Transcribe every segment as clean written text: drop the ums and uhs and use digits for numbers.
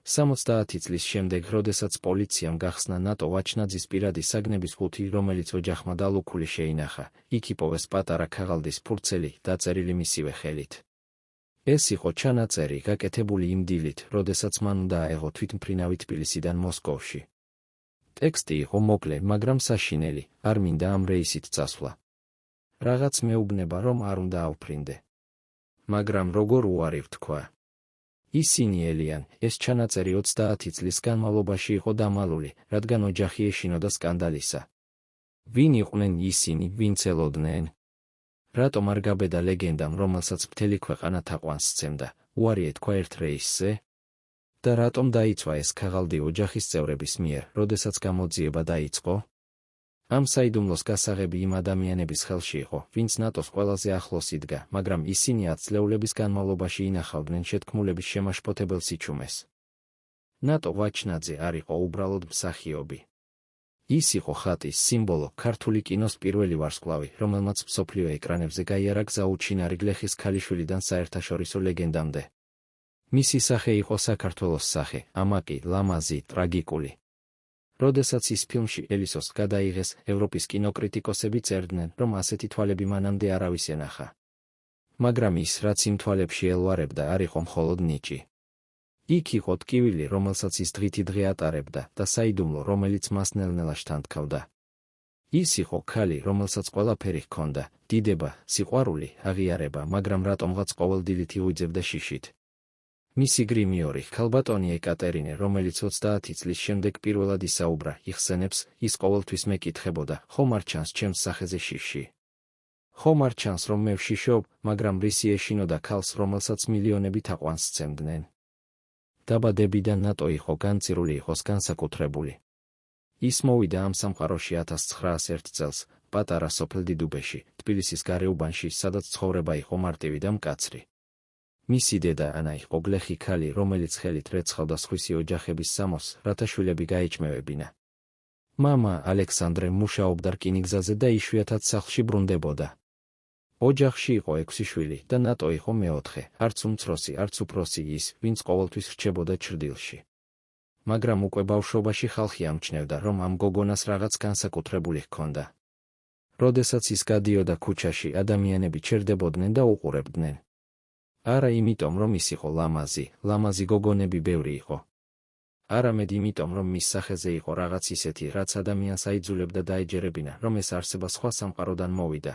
70 წლის შემდეგ, როდესაც პოლიციამ გახსნა ნატო ვაჩნაძის პირადი საგნების ხუთი, რომელიც ოჯახმა დალუქული შეინახა, იქ იპოვეს პატარა ქაღალდის ფურცელი, დაწერილი მისივე ხელით. ეს იყო ჩანაწერი, გაკეთებული იმ დილით, როდესაც მან უნდა აეღო თვითმფრინავი თბილისიდან მოსკოვში. ტექსტი იყო მოკლე, მაგრამ საშინელი, არ მინდა ამ რეისით წასვლა. რაღაც მეუბნება, რომ არ უნდა ავფრინდე. მაგრამ როგორ უარი ვთქვა? ისინი ელიან, ეს ჩანაწერი 30 წლის განმავლობაში იყო დამალული, რადგან ოჯახი ეშინოდა სკანდალისა. ვინ იყვნენ ისინი, ვინც ელოდნენ? რატომ არ გაბედა ლეგენდამ, რომელსაც მთელი ქვეყანა თაყვანს სცემდა, უარი ეთქვა ერთ რეისზე? და რატომ დაიცვა ეს ქაღალდი ოჯახის წევრების მიერ, როდესაც გამოძიება დაიწყო? ამ საიდუმლოს გასაღები იმ ადამიანების ხელში იყო, ვინც ნატოს ყველაზე ახლოს იდგა, მაგრამ ისინი 10 წლეულების განმავლობაში ინახავდნენ შეთქმულების შემაშფოთებელ სიჩუმეს. ნატო ვაჩნაძე არ იყო უბრალოდ მსახიობი. ის იყო ხატის სიმბოლო, ქართული კინოს პირველი ვარსკვლავი, რომელმაც მსოფლიო ეკრანებზე გაიარა გზა უჩინარი გლეხის ქალიშვილიდან საერთაშორისო ლეგენდამდე. მისი სახე იყო საქართველოს სახე, ამაყი, ლამაზი, ტრაგიკული. როდესაც ის ფილმში ელისოს გადაიღეს, ევროპის კინოკრიტიკოსები წერდნენ, რომ ასეთი თვალები მანამდე არავის ენახა. მაგრამ ის, რაც იმ თვალებში ელვარებდა, არ იყო მხოლოდ ნიჭი. იქ იყო ტკივილი, რომელსაც ის დღითი დღე ატარებდა და საიდუმლო, რომელიც მას ნელ-ნელა შთანთქავდა. ის იყო ქალი, რომელსაც ყველაფერი ჰქონდა, დიდება, სიყვარული, აღიარება, მაგრამ რატომღაც ყოველდილით იღვიძებდა შიშით. მისი გრიმიორი, ქალბატონი ეკატერინე, რომელიც 30 წლის შემდეგ პირველად ისაუბრა, იხსენებს, ის ყოველთვის მეკითხებოდა, ხომ არ ჩანს ჩემს სახეზე შიში? ხომ არ ჩანს, რომ მე ვშიშობ, მაგრამ რისი ეშინოდა ქალს, რომელსაც მილიონები თაყვანს სცემდნენ? დაბადებიდან ნატო იყო განწირული იყოს განსაკუთრებული. ის მოვიდა ამ სამყაროში 1901 წელს, პატარა სოფელ დიდუბეში, თბილისის გარეუბანში, სადაც ცხოვრება იყო მარტივი და მკაცრი. მისი დედა ანა იყო გლეხი ქალი, რომელიც ხელით რეცხავდა სხვისი ოჯახების სამოს, რათა შვილები გაიჭმევებინა. მამა, ალექსანდრე, მუშაობდა რკინიგზაზე და იშვიათად სახლში ბრუნდებოდა. ოჯახში იყო 6 შვილი და ნატო იყო მეოთხე, არც უმცროსი, არც უფროსი ის, ვინც ყოველთვის რჩებოდა ჩრდილში. მაგრამ უკვე ბავშვობაში ხალხი ამჩნევდა, რომ ამ გოგონას რაღაც განსაკუთრებული ჰქონდა. როდესაც ის გადიოდა ქუჩაში, ადამიანები ჩერდებოდნენ და უყურებდნენ. არა იმიტომ, რომ ის იყო ლამაზი გოგონები ბევრი იყო. არამედ იმიტომ, რომ მის სახეზე იყო რაღაც ისეთი, რაც ადამიანს აიძულებდა დაეჯერებინა, რომ ეს არსება სხვა სამყაროდან მოვიდა.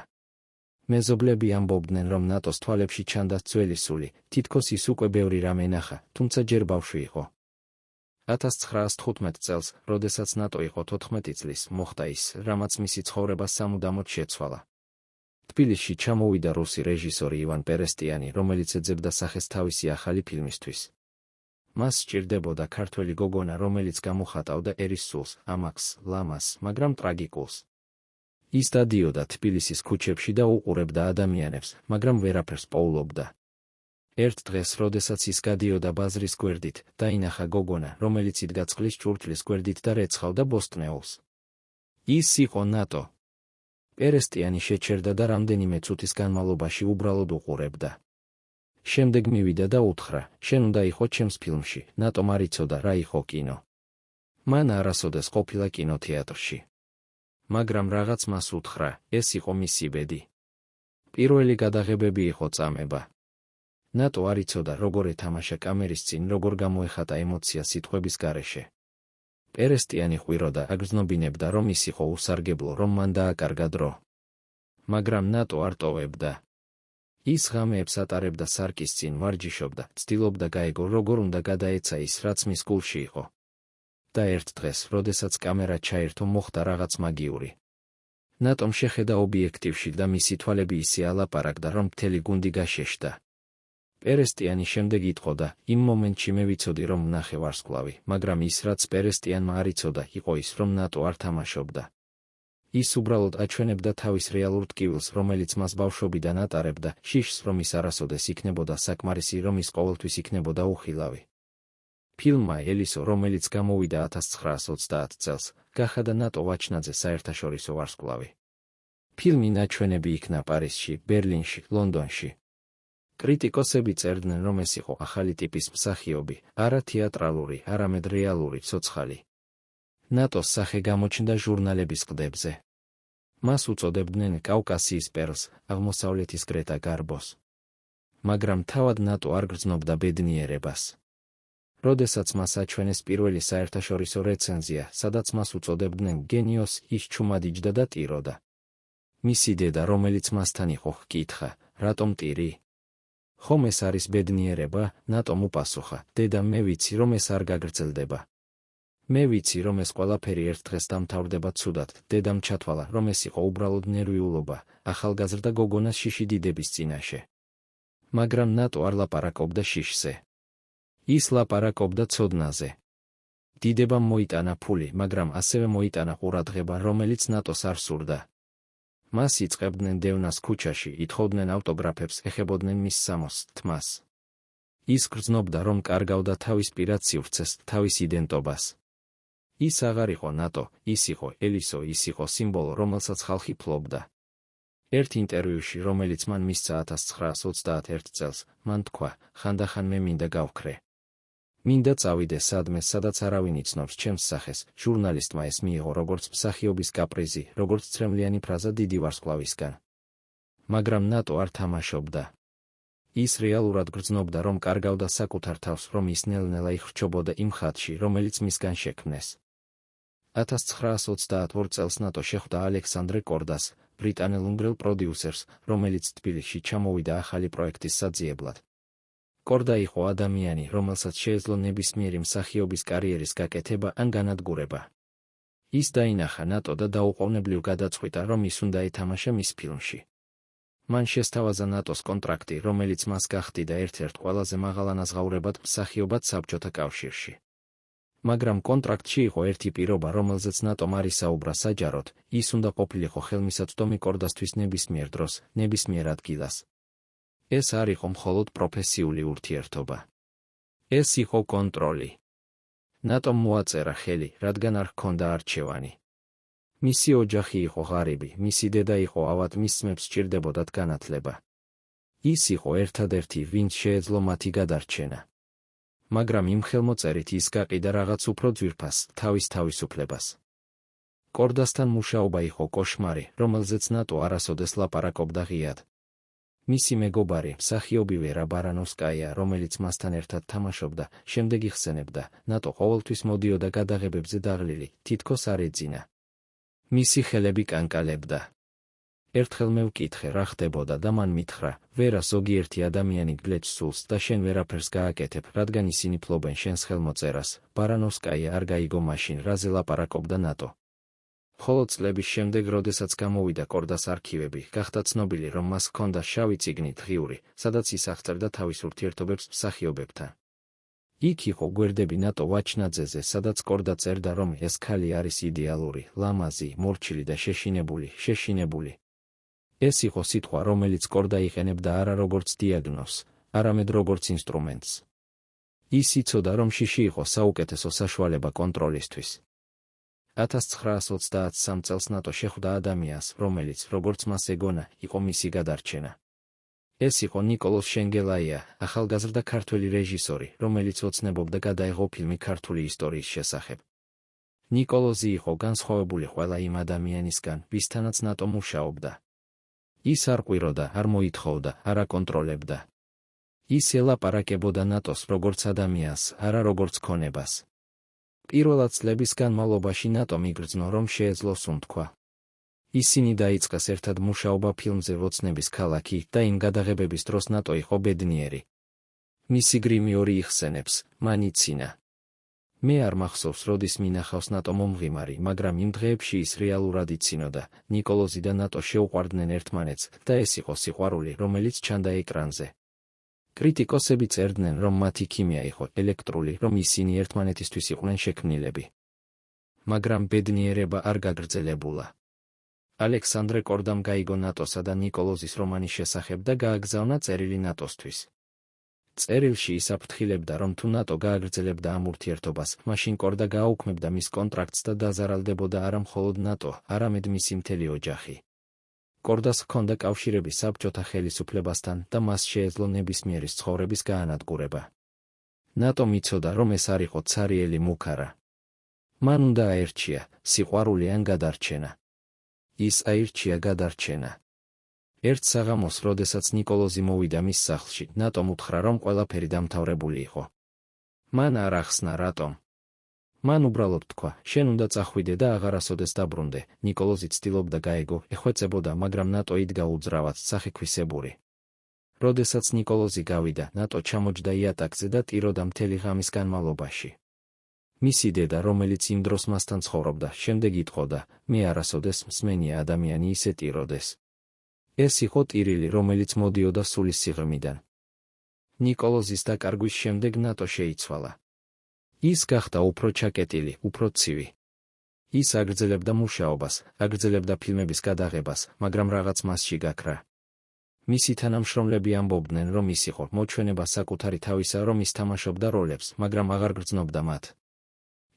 მეზობლები ამბობდნენ, რომ ნატოს თვალებში ჩანდა ძველი სული, თითქოს ის უკვე ბევრი რამე ნახა, თუმცა ჯერ ბავშვი იყო. 1915 წელს, როდესაც ნატო იყო 14 წლის, მოხდა ის, რამაც მისი ცხოვრება სამუდამოდ შეცვალა. თბილისში ჩამოვიდა რუსი რეჟისორი ივან პერესტიანი, რომელიც ეძებდა სახეს თავისი ახალი ფილმისთვის. მას სჭირდებოდა ქართველი გოგონა, რომელიც გამოხატავდა ერის სულს, ამაყს, ლამაზს, მაგრამ ტრაგიკულს. ის დადიოდა თბილისის ქუჩებში და უყურებდა ადამიანებს, მაგრამ ვერაფერს პოულობდა. ერთ დღეს, როდესაც ის გადიოდა ბაზრის გვერდით, დაინახა გოგონა, რომელიც იდგა წყლის ჭურჭლის გვერდით და რეცხავდა ბოსტნეულს. ის იყო ნატო. პერესტიანი შეჩერდა და რამდენიმე წუთის განმავლობაში უბრალოდ უყურებდა. შემდეგ მივიდა და უთხრა, შენ უნდა იყო ჩემს ფილმში, ნატომ არ იცოდა რა იყო კინო. მან არასოდეს ყოფილა კინოთეატრში. მაგრამ რაღაც მას უთხრა, ეს იყო მისი ბედი. პირველი გადაღებები იყო წამება. ნატო არ იცოდა, როგორ ეთამაშა კამერის წინ, როგორ გამოეხატა ემოცია სიტყვების გარეშე. პერესტიანი ყვიროდა, აგრძნობინებდა, რომ ის იყო უსარგებლო, რომ მან დააკარგა დრო. მაგრამ ნატო არ ტოვებდა. ის ღამეებს ატარებდა სარკის წინ, ვარჯიშობდა, ცდილობდა გაეგო, როგორ უნდა გადაეცა ის, რაც მის გულში იყო. და ერთ დღეს, როდესაც კამერა ჩაერთო, მოხდა რაღაც მაგიური. ნატომ შეხედა ობიექტივში და მისი თვალები ისე ალაპარაკდა, რომ მთელი გუნდი გაშეშდა. პერესტიანი შემდეგ იტყოდა, იმ მომენტში მე ვიცოდი, რომ ვნახე ვარსკვლავი, მაგრამ ის, რაც პერესტიანმა არ იცოდა, იყო ის, რომ ნატო არ თამაშობდა. ის უბრალოდ აჩვენებდა თავის რეალურ ტკივილს, რომელიც მას ბავშვობიდან ატარებდა, შიშს, რომ ის არასოდეს იქნებოდა საკმარისი, რომ ის ყოველთვის იქნებოდა უხილავი. ფილმმა ელისო, რომელიც გამოვიდა 1930 წელს, გახადა ნატო ვაჩნაძე საერთაშორისო ვარსკვლავი. ფილმი ნაჩვენები იქნა პარიზში, ბერლინში, ლონდონში. კრიტიკოსები წერდნენ, რომ ეს იყო ახალი ტიპის მსახიობი, არა თეატრალური, არამედ რეალური ცოცხალი. ნატოს სახე გამოჩნდა ჟურნალების ყდებზე. მას უწოდებდნენ კავკასიის პერლს, აღმოსავლეთის გრეტა გარბოს. მაგრამ თავად ნატო არ გრძნობდა ბედნიერებას. როდესაც მას აჩვენეს პირველი საერთაშორისო რეცენზია, სადაც მას უწოდებდნენ გენიოს, ის ჩუმად იჯდა და ტიროდა. მისი დედა, რომელიც მასთან იყო, ჰკითხა, რატომ ტირი? ხომ ეს არის ბედნიერება? ნატომ უპასუხა, დედა, მე ვიცი, რომ ეს არ გაგრძელდება. მე ვიცი, რომ ეს ყველაფერი ერთ დღეს დამთავრდება ცუდად. დედამ ჩათვალა, რომ ეს იყო უბრალოდ ნერვიულობა, ახალგაზრდა გოგონას შიში დიდების წინაშე. მაგრამ ნატო არ ლაპარაკობდა შიშზე. ის ლაპარაკობდა ცოდნაზე. დიდებამ მოიტანა ფული, მაგრამ ასევე მოიტანა ყურადღება, რომელიც ნატოს არ სურდა. მას იწყებდნენ დევნას ქუჩაში, ითხოვდნენ ავტოგრაფებს, ეხებოდნენ მის სამოს, თმას. ის გრძნობდა, რომ კარგავდა თავის პირად სივრცეს, თავის იდენტობას. ის აღარ იყო ნატო, ის იყო ელისო, ის იყო სიმბოლო, რომელსაც ხალხი ფლობდა. ერთ ინტერვიუში, რომელიც მან მისცა 1921 წელს, მან თქვა, ხანდახან მე მინდა გავქრე. მინდა წავიდე სადმე, სადაც არავინ იცნობს ჩემს სახეს. ჟურნალისტმა ეს მიიღო როგორც მსახიობის კაპრიზი, როგორც ცრემლიანი ფრაზა დიდი ვარსკვლავისგან. მაგრამ ნატო არ თამაშობდა. ის რეალურად გრძნობდა, რომ კარგავდა საკუთარ თავს, რომ ის ნელ-ნელა იხრჩობოდა იმ ხატში, რომელიც მისგან შექმნეს. 1922 წელს ნატო შეხვდა ალექსანდრე კორდას, ბრიტანელ უნგრელ პროდიუსერს, რომელიც თბილისში ჩამოვიდა ახალი პროექტის საძიებლად. კორდა იყო ადამიანი, რომელსაც შეეძლო ნებისმიერი მსახიობის კარიერის გაკეთება ან განადგურება. ის დაინახა ნატო და დაუყოვნებლივ გადაწყვიტა, რომ ის უნდა ეთამაშა მის ფილმში. მან შესთავაზა ნატოს კონტრაქტი, რომელიც მას გახდიდა ერთ-ერთ ყველაზე მაღალ ანაზღაურებად მსახიობად საბჭოთა კავშირში. მაგრამ კონტრაქტში იყო ერთი პირობა, რომელზეც ნატომ არ ისაუბრა საჯაროდ, ის უნდა ყოფილიყო ხელმისაწვდომი კორდასთვის ნებისმიერ დროს, ნებისმიერ ადგილას. ეს არ იყო მხოლოდ პროფესიული ურთიერთობა. ეს იყო კონტროლი. ნატომ მოაწერა ხელი, რადგან არ ჰქონდა არჩევანი. მისი ოჯახი იყო ღარიბი, მისი დედა იყო ავად, მის ძმებს სჭირდებოდათ განათლება. ის იყო ერთადერთი, ვინც შეეძლო მათი გადარჩენა. მაგრამ იმ ხელმოწერით ის გაყიდა რაღაც უფრო ძვირფას, თავის თავისუფლებას. კორდასთან მუშაობა იყო კოშმარი, რომელზეც ნატო არასოდეს ლაპარაკობდა ღიად. მისი მეგობარი, მსახიობი ვერა ბარანოვსკაია, რომელიც მასთან ერთად თამაშობდა, შემდეგ იხსენებდა, ნატო ყოველთვის მოდიოდა გადაღებებზე დაღლილი, თითქოს არ ეძინა. მისი ხელები კანკალებდა. ერთხელ მე ვკითხე, რა ხდებოდა და მან მითხრა, ვერა, ზოგიერთი ადამიანი გლეჭს სულს და შენ ვერაფერს გააკეთებ, რადგან ისინი ფლობენ შენს ხელმოწერას. ბარანოვსკაია არ გაიგო მაშინ, რაზე ლაპარაკობდა ნატო. ხოლო წლების შემდეგ, როდესაც გამოვიდა კორდას არქივები, გახდა ცნობილი, რომ მას ჰქონდა შავი წიგნი დღიური, სადაც ის აღწერდა თავის ურთიერთობებს მსახიობებთან. იქ იყო გვერდები ნატო ვაჩნაძეზე, სადაც კორდა წერდა, რომ ეს ქალი არის იდეალური, ლამაზი, მორჩილი და შეშინებული. ეს იყო სიტყვა, რომელიც კორდა იყენებდა არა როგორც დიაგნოზს, არამედ როგორც ინსტრუმენტს. ის იცოდა, რომ შიში იყო საუკეთესო საშუალება კონტროლისთვის. 1923 წელს ნატო შეხვდა ადამიანს, რომელიც, როგორც მას ეგონა, იყო მისი გადარჩენა. ეს იყო ნიკოლოზ შენგელაია, ახალგაზრდა ქართველი რეჟისორი, რომელიც ოცნებობდა გადაეღო ფილმი ქართული ისტორიის შესახებ. ნიკოლოზი იყო განსხვავებული ყველა იმ ადამიანისგან, ვისთანაც ნატო მუშაობდა. ის არ ყვიროდა, არ მოითხოვდა, არ აკონტროლებდა. ის ელაპარაკებოდა ნატოს როგორც ადამიანს, არა როგორც ქონებას. პირველად წლების განმავლობაში ნატომ იგრძნო, რომ შეეძლო სუნთქვა. ისინი დაიწყეს ერთად მუშაობა ფილმზე „ოცნების ქალაქი“ და იმ გადაღებების დროს ნატო იყო ბედნიერი. მისი გრიმიორი იხსენებს, მან იცინა. მე არ მახსოვს, როდის მინახავს ნატო მომღიმარი, მაგრამ იმ დღეებში ის რეალურად იცინოდა, ნიკოლოზი და ნატო შეუყვარდნენ ერთმანეთს და ეს იყო სიყვარული, რომელიც ჩანდა ეკრანზე. კრიტიკოსები წერდნენ, რომ მათი ქიმია იყო ელექტრული, რომ ისინი ერთმანეთისთვის იყვნენ შექმნილები. მაგრამ ბედნიერება არ გაგრძელებულა. ალექსანდრე კორდამ გაიგო ნატოსა და ნიკოლოზის რომანის შესახებ და გააგზავნა წერილი ნატოსთვის. წერილში ის აფრთხილებდა, რომ თუ ნატო გააგრძელებდა ამ ურთიერთობას, მაშინ კორდა გააუქმებდა მის კონტრაქტს და დაზარალდებოდა არა მხოლოდ ნატო, არამედ მისი მთელი ოჯახი. კორდას ჰქონდა კავშირები საბჭოთა ხელისუფლებასთან და მას შეეძლო ნებისმიერი ცხოვრების გაანადგურება. ნატომ იცოდა, რომ ეს არ იყო ცარიელი მუქარა. მან უნდა აერჩია სიყვარული ან გადარჩენა. ის აირჩია გადარჩენა. ერთ საღამოს, როდესაც ნიკოლოზი მოვიდა მის სახლში, ნატომ უთხრა, რომ ყველაფერი დამთავრებული იყო. მან არ ახსნა რატომ. მან უბრალოდ თქვა, შენ უნდა წახვიდე და აღარასოდეს დაბრუნდე. ნიკოლოზი ცდილობდა გაეგო, ეხვეწებოდა, მაგრამ ნატო იდგა უძრავად, სახექვისებური. როდესაც ნიკოლოზი გავიდა, ნატო ჩამოჯდა იატაკზე და ტიროდა მთელი ღამის განმავლობაში. მისი დედა, რომელიც იმ დროს მასთან ცხოვრობდა, შემდეგ იტყოდა, მე არასოდეს მსმენია ადამიანი ისე ტიროდეს. ეს იყო ტირილი, რომელიც მოდიოდა სულის სიღრმიდან. ნიკოლოზის დაკარგვის შემდეგ ნატო შეიცვალა. ის გახდა უფრო ჩაკეტილი, უფრო ცივი. ის აგრძელებდა მუშაობას, აგრძელებდა ფილმების გადაღებას, მაგრამ რაღაც მასში გაქრა. მისი თანამშრომლები ამბობდნენ, რომ ის იყო მოჩვენება საკუთარი თავისა, რომ ის თამაშობდა როლებს, მაგრამ აღარ გრძნობდა მათ.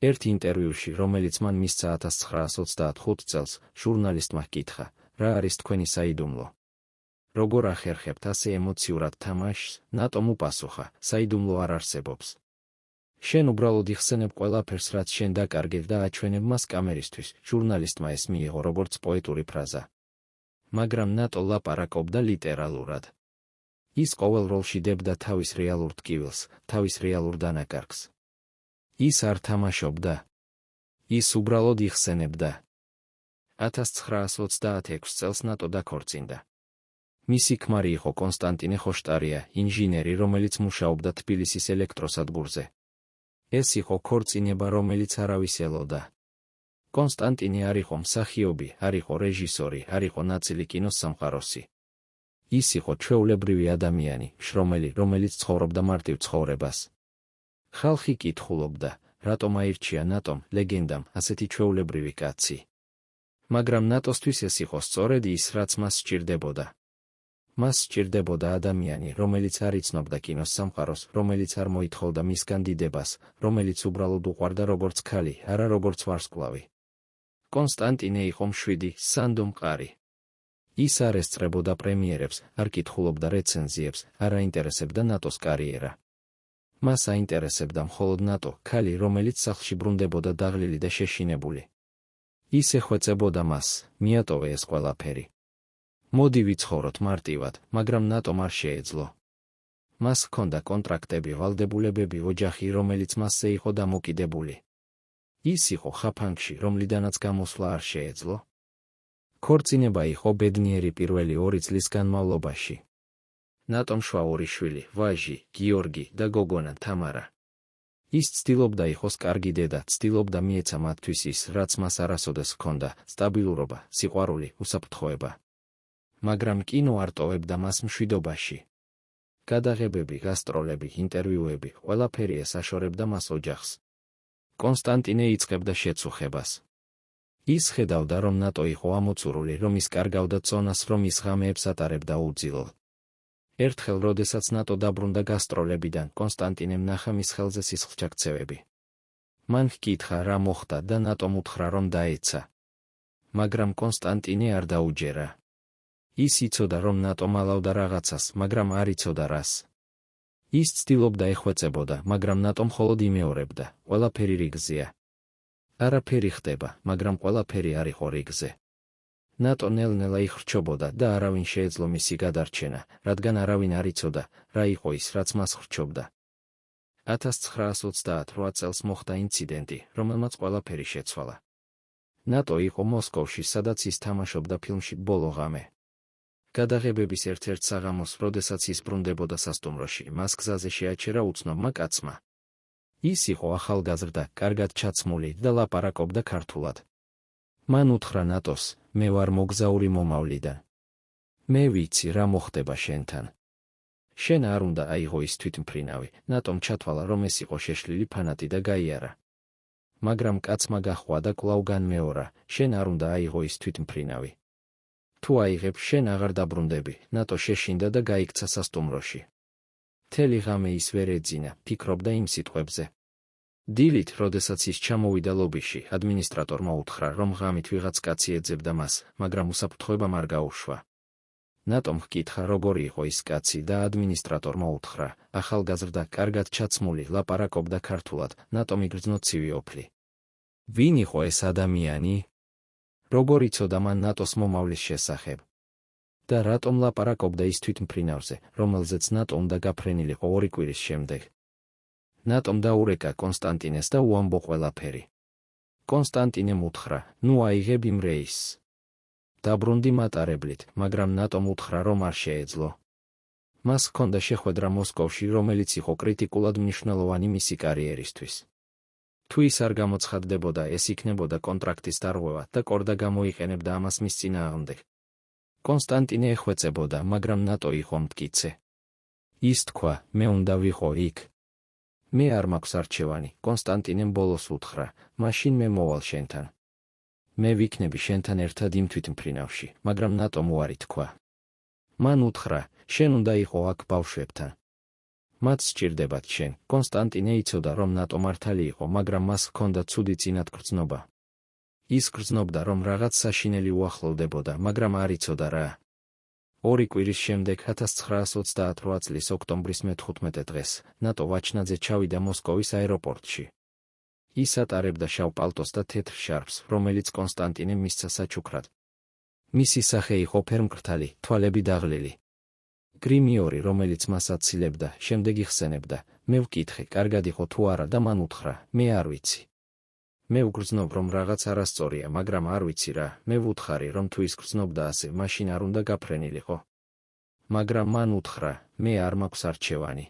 ერთ ინტერვიუში, რომელიც მან მისცა 1925 წელს, ჟურნალისტმა ჰკითხა, რა არის თქვენი საიდუმლო? როგორ ახერხებთ ასე ემოციურად თამაშს? ნატომ უპასუხა, საიდუმლო არ არსებობს. შენ უბრალოდ იხსენებ ყველაფერს, რაც შენ დაკარგებ და აჩვენებ მას კამერისთვის. ჟურნალისტმა ეს მიიღო როგორც პოეტური ფრაზა. მაგრამ ნატო ლაპარაკობდა ლიტერალურად. ის ყოველ როლში დებდა თავის რეალურ ტკივილს, თავის რეალურ დანაკარგს. ის არ თამაშობდა. ის უბრალოდ იხსენებდა. 1926 წელს ნატო დაქორწინდა. მისი ქმარი იყო კონსტანტინე ხოშტარია, ინჟინერი, რომელიც მუშაობდა თბილისის ელექტროსადგურზე. ეს იყო ქორწინება, რომელიც არავის ელოდა. კონსტანტინე არ იყო მსახიობი, არ იყო რეჟისორი, არ იყო ნაწილი კინოს სამყაროსი. ის იყო ჩვეულებრივი ადამიანი, შრომელი, რომელიც ცხოვრობდა მარტივ ცხოვრებას. ხალხი კითხულობდა, რატომ აირჩია ნატომ, ლეგენდამ, ასეთი ჩვეულებრივი კაცი. მაგრამ ნატოსთვის ეს იყო სწორედ ის, რაც მას სჭირდებოდა. მას სჭირდებოდა ადამიანი, რომელიც არ იცნობდა კინოს სამყაროს, რომელიც არ მოითხოვდა მისგან დიდებას, რომელიც უბრალოდ უყვარდა როგორც ქალი, არა როგორც ვარსკვლავი. კონსტანტინე იყო მშვიდი, სანდო მყარი. ის არ ესწრებოდა პრემიერებს, არ კითხულობდა რეცენზიებს, არ აინტერესებდა ნატოს კარიერა. მას აინტერესებდა მხოლოდ ნატო, ქალი, რომელიც სახლში ბრუნდებოდა დაღლილი და შეშინებული. ის ეხვეწებოდა მას, მიატოვე ეს ყველაფერი. მოდი ვიცხოვროთ მარტივად, მაგრამ ნატომ არ შეეძლო. მას ჰქონდა კონტრაქტები, ვალდებულებები, ოჯახი, რომელიც მასზე იყო დამოკიდებული. ის იყო ხაფანგში, რომლიდანაც გამოსვლა არ შეეძლო. ქორწინება იყო ბედნიერი პირველი 2 წლის განმავლობაში. ნატომ შვა 2 შვილი, ვაჟი, გიორგი და გოგონა თამარა. ის ცდილობდა იყოს კარგი დედა, ცდილობდა მიეცა მათთვის ის, რაც მას არასოდეს ჰქონდა, სტაბილურობა, სიყვარული, უსაფრთხოება. მაგრამ კინო არ ტოვებდა მას მშვიდობაში. გადაღებები, გასტროლები, ინტერვიუები, ყველაფერი ეს აშორებდა მას ოჯახს. კონსტანტინე იწყებდა შეწუხებას. ის ხედავდა, რომ ნატო იყო ამოწურული, რომ ის კარგავდა წონას, რომ ის ღამეებს ატარებდა უძილო. ერთხელ, როდესაც ნატო დაბრუნდა გასტროლებიდან, კონსტანტინემ ნახა მის ხელზე სისხლჩაქცევები. მან ჰკითხა, რა მოხდა და ნატომ უთხრა, რომ დაეცა. მაგრამ კონსტანტინე არ დაუჯერა. ის იცოდა, რომ ნატო მალავდა რაღაცას, მაგრამ არ იცოდა რას. ის ცდილობდა ეხვეწებოდა, მაგრამ ნატო მხოლოდ იმეორებდა, ყველაფერი რიგზეა. არაფერი ხდება, მაგრამ ყველაფერი არ იყო რიგზე. ნატო ნელ-ნელა იხრჩობოდა და არავინ შეეძლო მისი გადარჩენა, რადგან არავინ არ იცოდა, რა იყო ის, რაც მას ხრჩობდა. 1928 წელს მოხდა ინციდენტი, რომელმაც ყველაფერი შეცვალა. ნატო იყო მოსკოვში, სადაც ის თამაშობდა ფილმში ბოლო ღამე. გადაღებების ერთ-ერთ საღამოს, როდესაც ის ბრუნდებოდა სასტუმროში, მას გზაზე შეაჩერა უცნობმა კაცმა. ის იყო ახალგაზრდა, კარგად ჩაცმული და ლაპარაკობდა ქართულად. მან უთხრა ნატოს, მე ვარ მოგზაური მომავლიდან. მე ვიცი, რა მოხდება შენთან. შენ არ უნდა აიღო ის თვითმფრინავი. ნატომ ჩათვალა, რომ ეს იყო შეშლილი ფანატი და გაიარა. მაგრამ კაცმა გაჰყვა და კვლავ განმეორა, შენ არ უნდა აიღო ის თვითმფრინავი. თუ აიღებ, შენ აღარ დაბრუნდები. ნატო შეშინდა და გაიქცა სასტუმროში. მთელი ღამე ის ვერ ეძინა, ფიქრობდა იმ სიტყვებზე. დილით, როდესაც ის ჩამოვიდა ლობიში, ადმინისტრატორმა უთხრა, რომ ღამით ვიღაც კაცი ეძებდა მას, მაგრამ უსაფრთხოებამ არ გაუშვა. ნატომ ჰკითხა, როგორი იყო ის კაცი და ადმინისტრატორმა უთხრა, ახალგაზრდა, კარგად ჩაცმული, ლაპარაკობდა ქართულად, ნატომ იგრძნო ცივი ოფლი. ვინ იყო ეს ადამიანი? როგორ იცოდა მან ნატოს მომავლის შესახებ? და რატომ ლაპარაკობდა ის თვითმფრინავზე, რომელზეც ნატო უნდა გაფრენილიყო 2 კვირის შემდეგ? ნატომ დაურეკა კონსტანტინეს და უამბო ყველაფერი. კონსტანტინემ უთხრა, ნუ აიღებ იმ რეისს. დაბრუნდი მატარებლით, მაგრამ ნატომ უთხრა, რომ არ შეეძლო. მას ჰქონდა შეხვედრა მოსკოვში, რომელიც იყო კრიტიკულად მნიშვნელოვანი მისი კარიერისთვის. თუ ის არ გამოცხადდებოდა, ეს იქნებოდა კონტრაქტის დარღვევა და კორდა გამოიყენებდა ამას მის წინააღმდეგ. კონსტანტინე ეხვეწებოდა, მაგრამ ნატო იყო მტკიცე. ის თქვა, მე უნდა ვიყო იქ. მე არ მაქვს არჩევანი, კონსტანტინემ ბოლოს უთხრა, მაშინ მე მოვალ შენთან. მე ვიქნები შენთან ერთად იმ თვითმფრინავში, მაგრამ ნატომ უარი თქვა. მან უთხრა, შენ უნდა იყო აქ ბავშვებთან. მათ სჭირდებათ შენ. კონსტანტინე იცოდა, რომ ნატო მართალი იყო, მაგრამ მას ჰქონდა ცუდი წინათგრძნობა. ის გრძნობდა, რომ რაღაც საშინელი უახლოვდებოდა, მაგრამ არ იცოდა რა. 2 კვირის შემდეგ 1928 წლის ოქტომბრის მე-15 დღეს ნატო ვაჩნაძე ჩავიდა მოსკოვის აეროპორტში. ის ატარებდა შავ პალტოს და თეთრ შარფს, რომელიც კონსტანტინემ მისცა საჩუქრად. მისი სახე იყო ფერმკრთალი, თვალები დაღლილი. გრიმიორი, რომელიც მას აცილებდა, შემდეგ იხსენებდა, მე ვკითხე, კარგად იყო თუ არა და მან უთხრა, მე არ ვიცი. მე ვგრძნობ, რომ რაღაც არასწორია, მაგრამ არ ვიცი რა, მე ვუთხარი, რომ თუ ის გრძნობდა ასე, მაშინ არ უნდა გაფრენილიყო. მაგრამ მან უთხრა, მე არ მაქვს არჩევანი.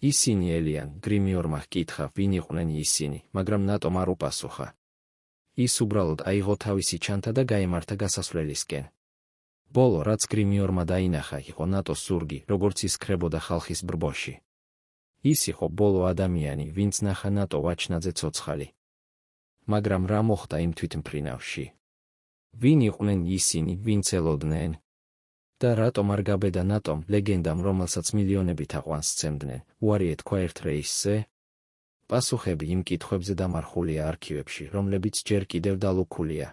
ისინი ელიან, გრიმიორმა ჰკითხა, ვინ იყვნენ ისინი, მაგრამ ნატომ არ უპასუხა. ის უბრალოდ აიღო თავისი ჩანთა და გაემართა გასასვლელისკენ. ბოლო, რაც გრიმიორმა დაინახა, იყო ნატოს ზურგი, როგორც ის ქრებოდა ხალხის ბრბოში. ის იყო ბოლო ადამიანი, ვინც ნახა ნატო ვაჩნაძე ცოცხალი. მაგრამ რა მოხდა იმ თვითმფრინავში? ვინ იყვნენ ისინი, ვინც ელოდნენ? და რატომ არ გაბედა ნატომ, ლეგენდამ, რომელსაც მილიონებით აყვანს სცემდნენ, უარი ეთქვა ერთ რეისზე? პასუხები იმ კითხვებზე დამარხულია არქივებში, რომლებიც ჯერ კიდევ დალუქულია.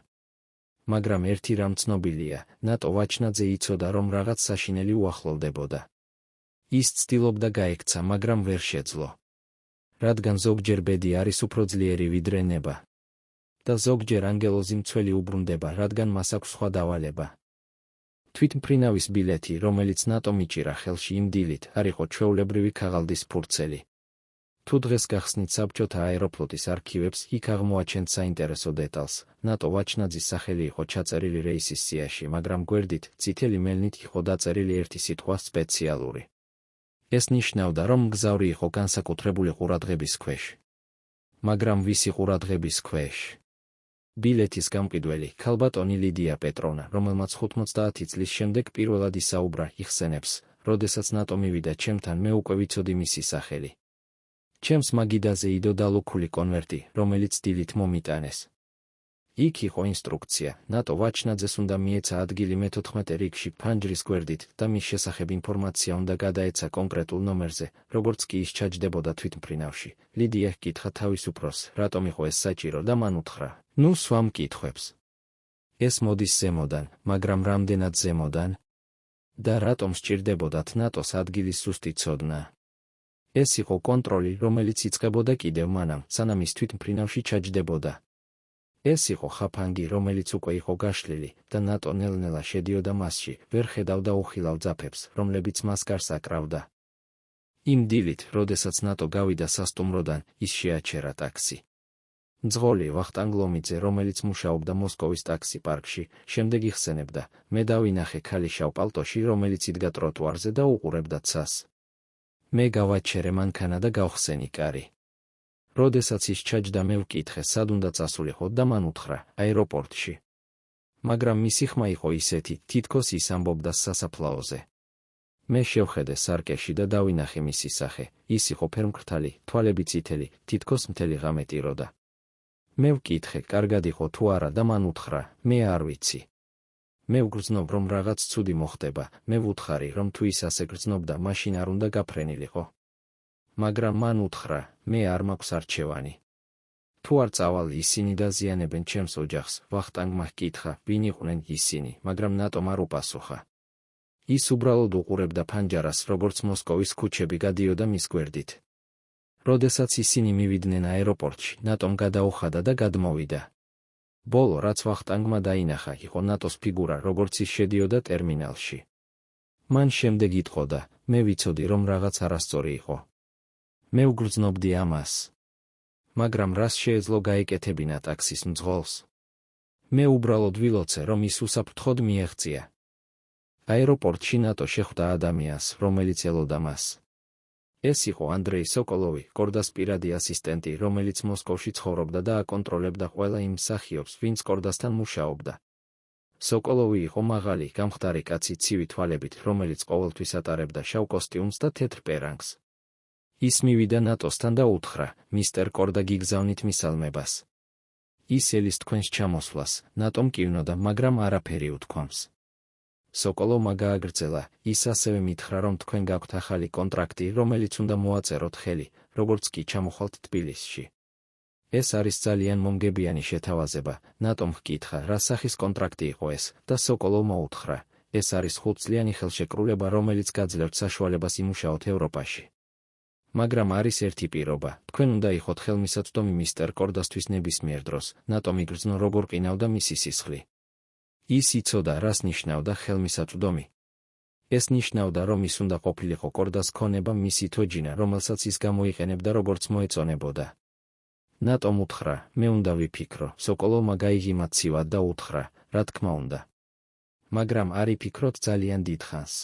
მაგრამ ერთი რამ ცნობილია, ნატო ვაჩნაძე იცოდა, რომ რაღაც საშინელი უახლოვდებოდა. ის ცდილობდა გაექცა, მაგრამ ვერ შეძლო. რადგან ზოგჯერ ბედი არის უფრო ძლიერი ვიდრე ნება. და ზოგჯერ ანგელოზი მცველი უბრუნდება, რადგან მას აქვს სხვა დავალება. თვითმფრინავის ბილეთი, რომელიც ნატომ იჭირა ხელში იმ დილით, არ იყო ჩვეულებრივი ქაღალდის ფურცელი. თუ დღეს გახსნით საბჭოთა აეროფლოტის არქივებს, იქ აღმოაჩენთ საინტერესო დეტალს. ნატო ვაჩნაძის სახელი იყო ჩაწერილი რეისის სიაში, მაგრამ გვერდით, წითელი მელნით იყო დაწერილი ერთი სიტყვა სპეციალური. ეს ნიშნავდა, რომ მგზავრი იყო განსაკუთრებული ყურადღების ქვეშ. მაგრამ ვისი ყურადღების ქვეშ? ბილეთის გამყიდველი, ქალბატონი ლიდია პეტროვნა, რომელმაც 50 წლის შემდეგ პირველად ისაუბრა, იხსენებს, როდესაც ნატო მივიდა ჩემთან, მე უკვე ვიცოდი მისი სახელი. ჩემს მაგიდაზე იდო დალუქული კონვერტი, რომელიც დილით მომიტანეს. იქ იყო ინსტრუქცია, ნატო ვაჩნაძეს უნდა მიეცა ადგილი მე-14 რიგში ფანჯრის გვერდით და მის შესახებ ინფორმაცია უნდა გადაეცა კონკრეტულ ნომერზე, როგორც კი ის ჩაჯდებოდა თვითმფრინავში. ლიდია ჰკითხა თავის უფროსს, რატომ იყო ეს საჭირო და მან უთხრა, ნუ სვამ კითხვებს. ეს მოდის ზემოდან, მაგრამ რამდენად ზემოდან? და რატომ სჭირდებოდათ ნატოს ადგილის ზუსტი ცოდნა? ეს იყო კონტროლი, რომელიც იწყებოდა კიდევ მანამ, სანამ ის თვითმფრინავში ჩაჯდებოდა. ეს იყო ხაფანგი, რომელიც უკვე იყო გაშლილი და ნატო ნელ-ნელა შედიოდა მასში, ვერ ხედავდა უხილავ ძაფებს, რომლებიც მას გარს აკრავდა. იმ დილით, როდესაც ნატო გავიდა სასტუმროდან, ის შეაჩერა ტაქსი. მძღოლი ვახტანგ ლომიძე, რომელიც მუშაობდა მოსკოვის ტაქსი პარკში, შემდეგ იხსენებდა, მე დავინახე ქალი შავ პალტოში, რომელიც იდგა ტროტუარზე და უყურებდა ცას. მე გავაჩერე მანქანა და გავხსენი კარი. როდესაც ის ჩაჯდა, მე ვკითხე, სად უნდა წასულიყო და მან უთხრა, აეროპორტში. მაგრამ მისი ხმა იყო ისეთი, თითქოს ის ამბობდა სასაფლაოზე. მე შევხედე სარკეში და დავინახე მისი სახე, ის იყო ფერმკრთალი, თვალები წითელი, თითქოს მთელი ღამე ტიროდა. მე ვკითხე, კარგად იყო თუ არა და მან უთხრა, მე არ ვიცი. მე ვგრძნობ, რომ რაღაც ცუდი მოხდება, მე ვუთხარი, რომ თუ ის ასე გრძნობდა, მაშინ არ უნდა გაფრენილიყო. მაგრამ მან უთხრა, მე არ მაქვს არჩევანი. თუ არ წავალ ისინი დაზიანებენ ჩემს ოჯახს, ვახტანგმა ჰკითხა, ვინ იყვნენ ისინი, მაგრამ ნატომ არ უპასუხა. ის უბრალოდ უყურებდა ფანჯარას, როგორც მოსკოვის ქუჩები გადიოდა მის გვერდით. როდესაც ისინი მივიდნენ აეროპორტში, ნატომ გადაუხადა და გადმოვიდა. ბოლო, რაც ვახტანგმა დაინახა, იყო ნატოს ფიგურა, როგორც ის შედიოდა ტერმინალში. მან შემდეგ იტყოდა, მე ვიცოდი, რომ რაღაც არასწორი იყო. მე ვგრძნობდი ამას. მაგრამ რას შეეძლო გაეკეთებინა ტაქსის მძღოლს? მე უბრალოდ ვილოცე, რომ ის უსაფრთხოდ მიეღწია. აეროპორტში ნატო შეხვდა ადამიანს, რომელიც ელოდა მას. ეს იყო ანდრეი სოკოლოვი, კორდას პირადი ასისტენტი, რომელიც მოსკოვში ცხოვრობდა და აკონტროლებდა ყველა იმ მსახიობს, ვინც კორდასთან მუშაობდა. სოკოლოვი იყო მაღალი, გამხდარი კაცი ცივი თვალებით, რომელიც ყოველთვის ატარებდა შავ კოსტიუმს და თეთრ პერანგს. ის მივიდა ნატოსთან და უთხრა, მისტერ კორდა გიგზავნით მისალმებას. ის ელის თქვენს ჩამოსვლას, ნატომ კივნოდა, მაგრამ არაფერი უთქვამს. სოკოლოვმა გააგრძელა, ის ასევე მითხრა, რომ თქვენ გაქვთ ახალი კონტრაქტი, რომელიც უნდა მოაწეროთ ხელი, როგორც კი ჩამოხვალთ თბილისში. ეს არის ძალიან მომგებიანი შეთავაზება, ნატომ ჰკითხა, რა სახის კონტრაქტი იყო ეს, და სოკოლოვმა უთხრა, ეს არის 5 წლიანი ხელშეკრულება, რომელიც გაძლევთ საშუალებას იმუშაოთ ევროპაში. მაგრამ არის ერთი პირობა, თქვენ უნდა იყოთ ხელმისაწვდომი მისტერ კორდასთვის ნებისმიერ დროს, ნატომ იგრძნო როგორ ყინავდა მისი სისხლი. ის იცოდა, რას ნიშნავდა ხელმისაწვდომი. ეს ნიშნავდა, რომ ის უნდა ყოფილიყო კორდას ქონება მისი თოჯინა, რომელსაც ის გამოიყენებდა როგორც მოეწონებოდა. ნატომ უთხრა, მე უნდა ვიფიქრო, სოკოლოვმა გაიგიმა ცივად და უთხრა, რა თქმა უნდა. მაგრამ არ იფიქროთ ძალიან დიდხანს.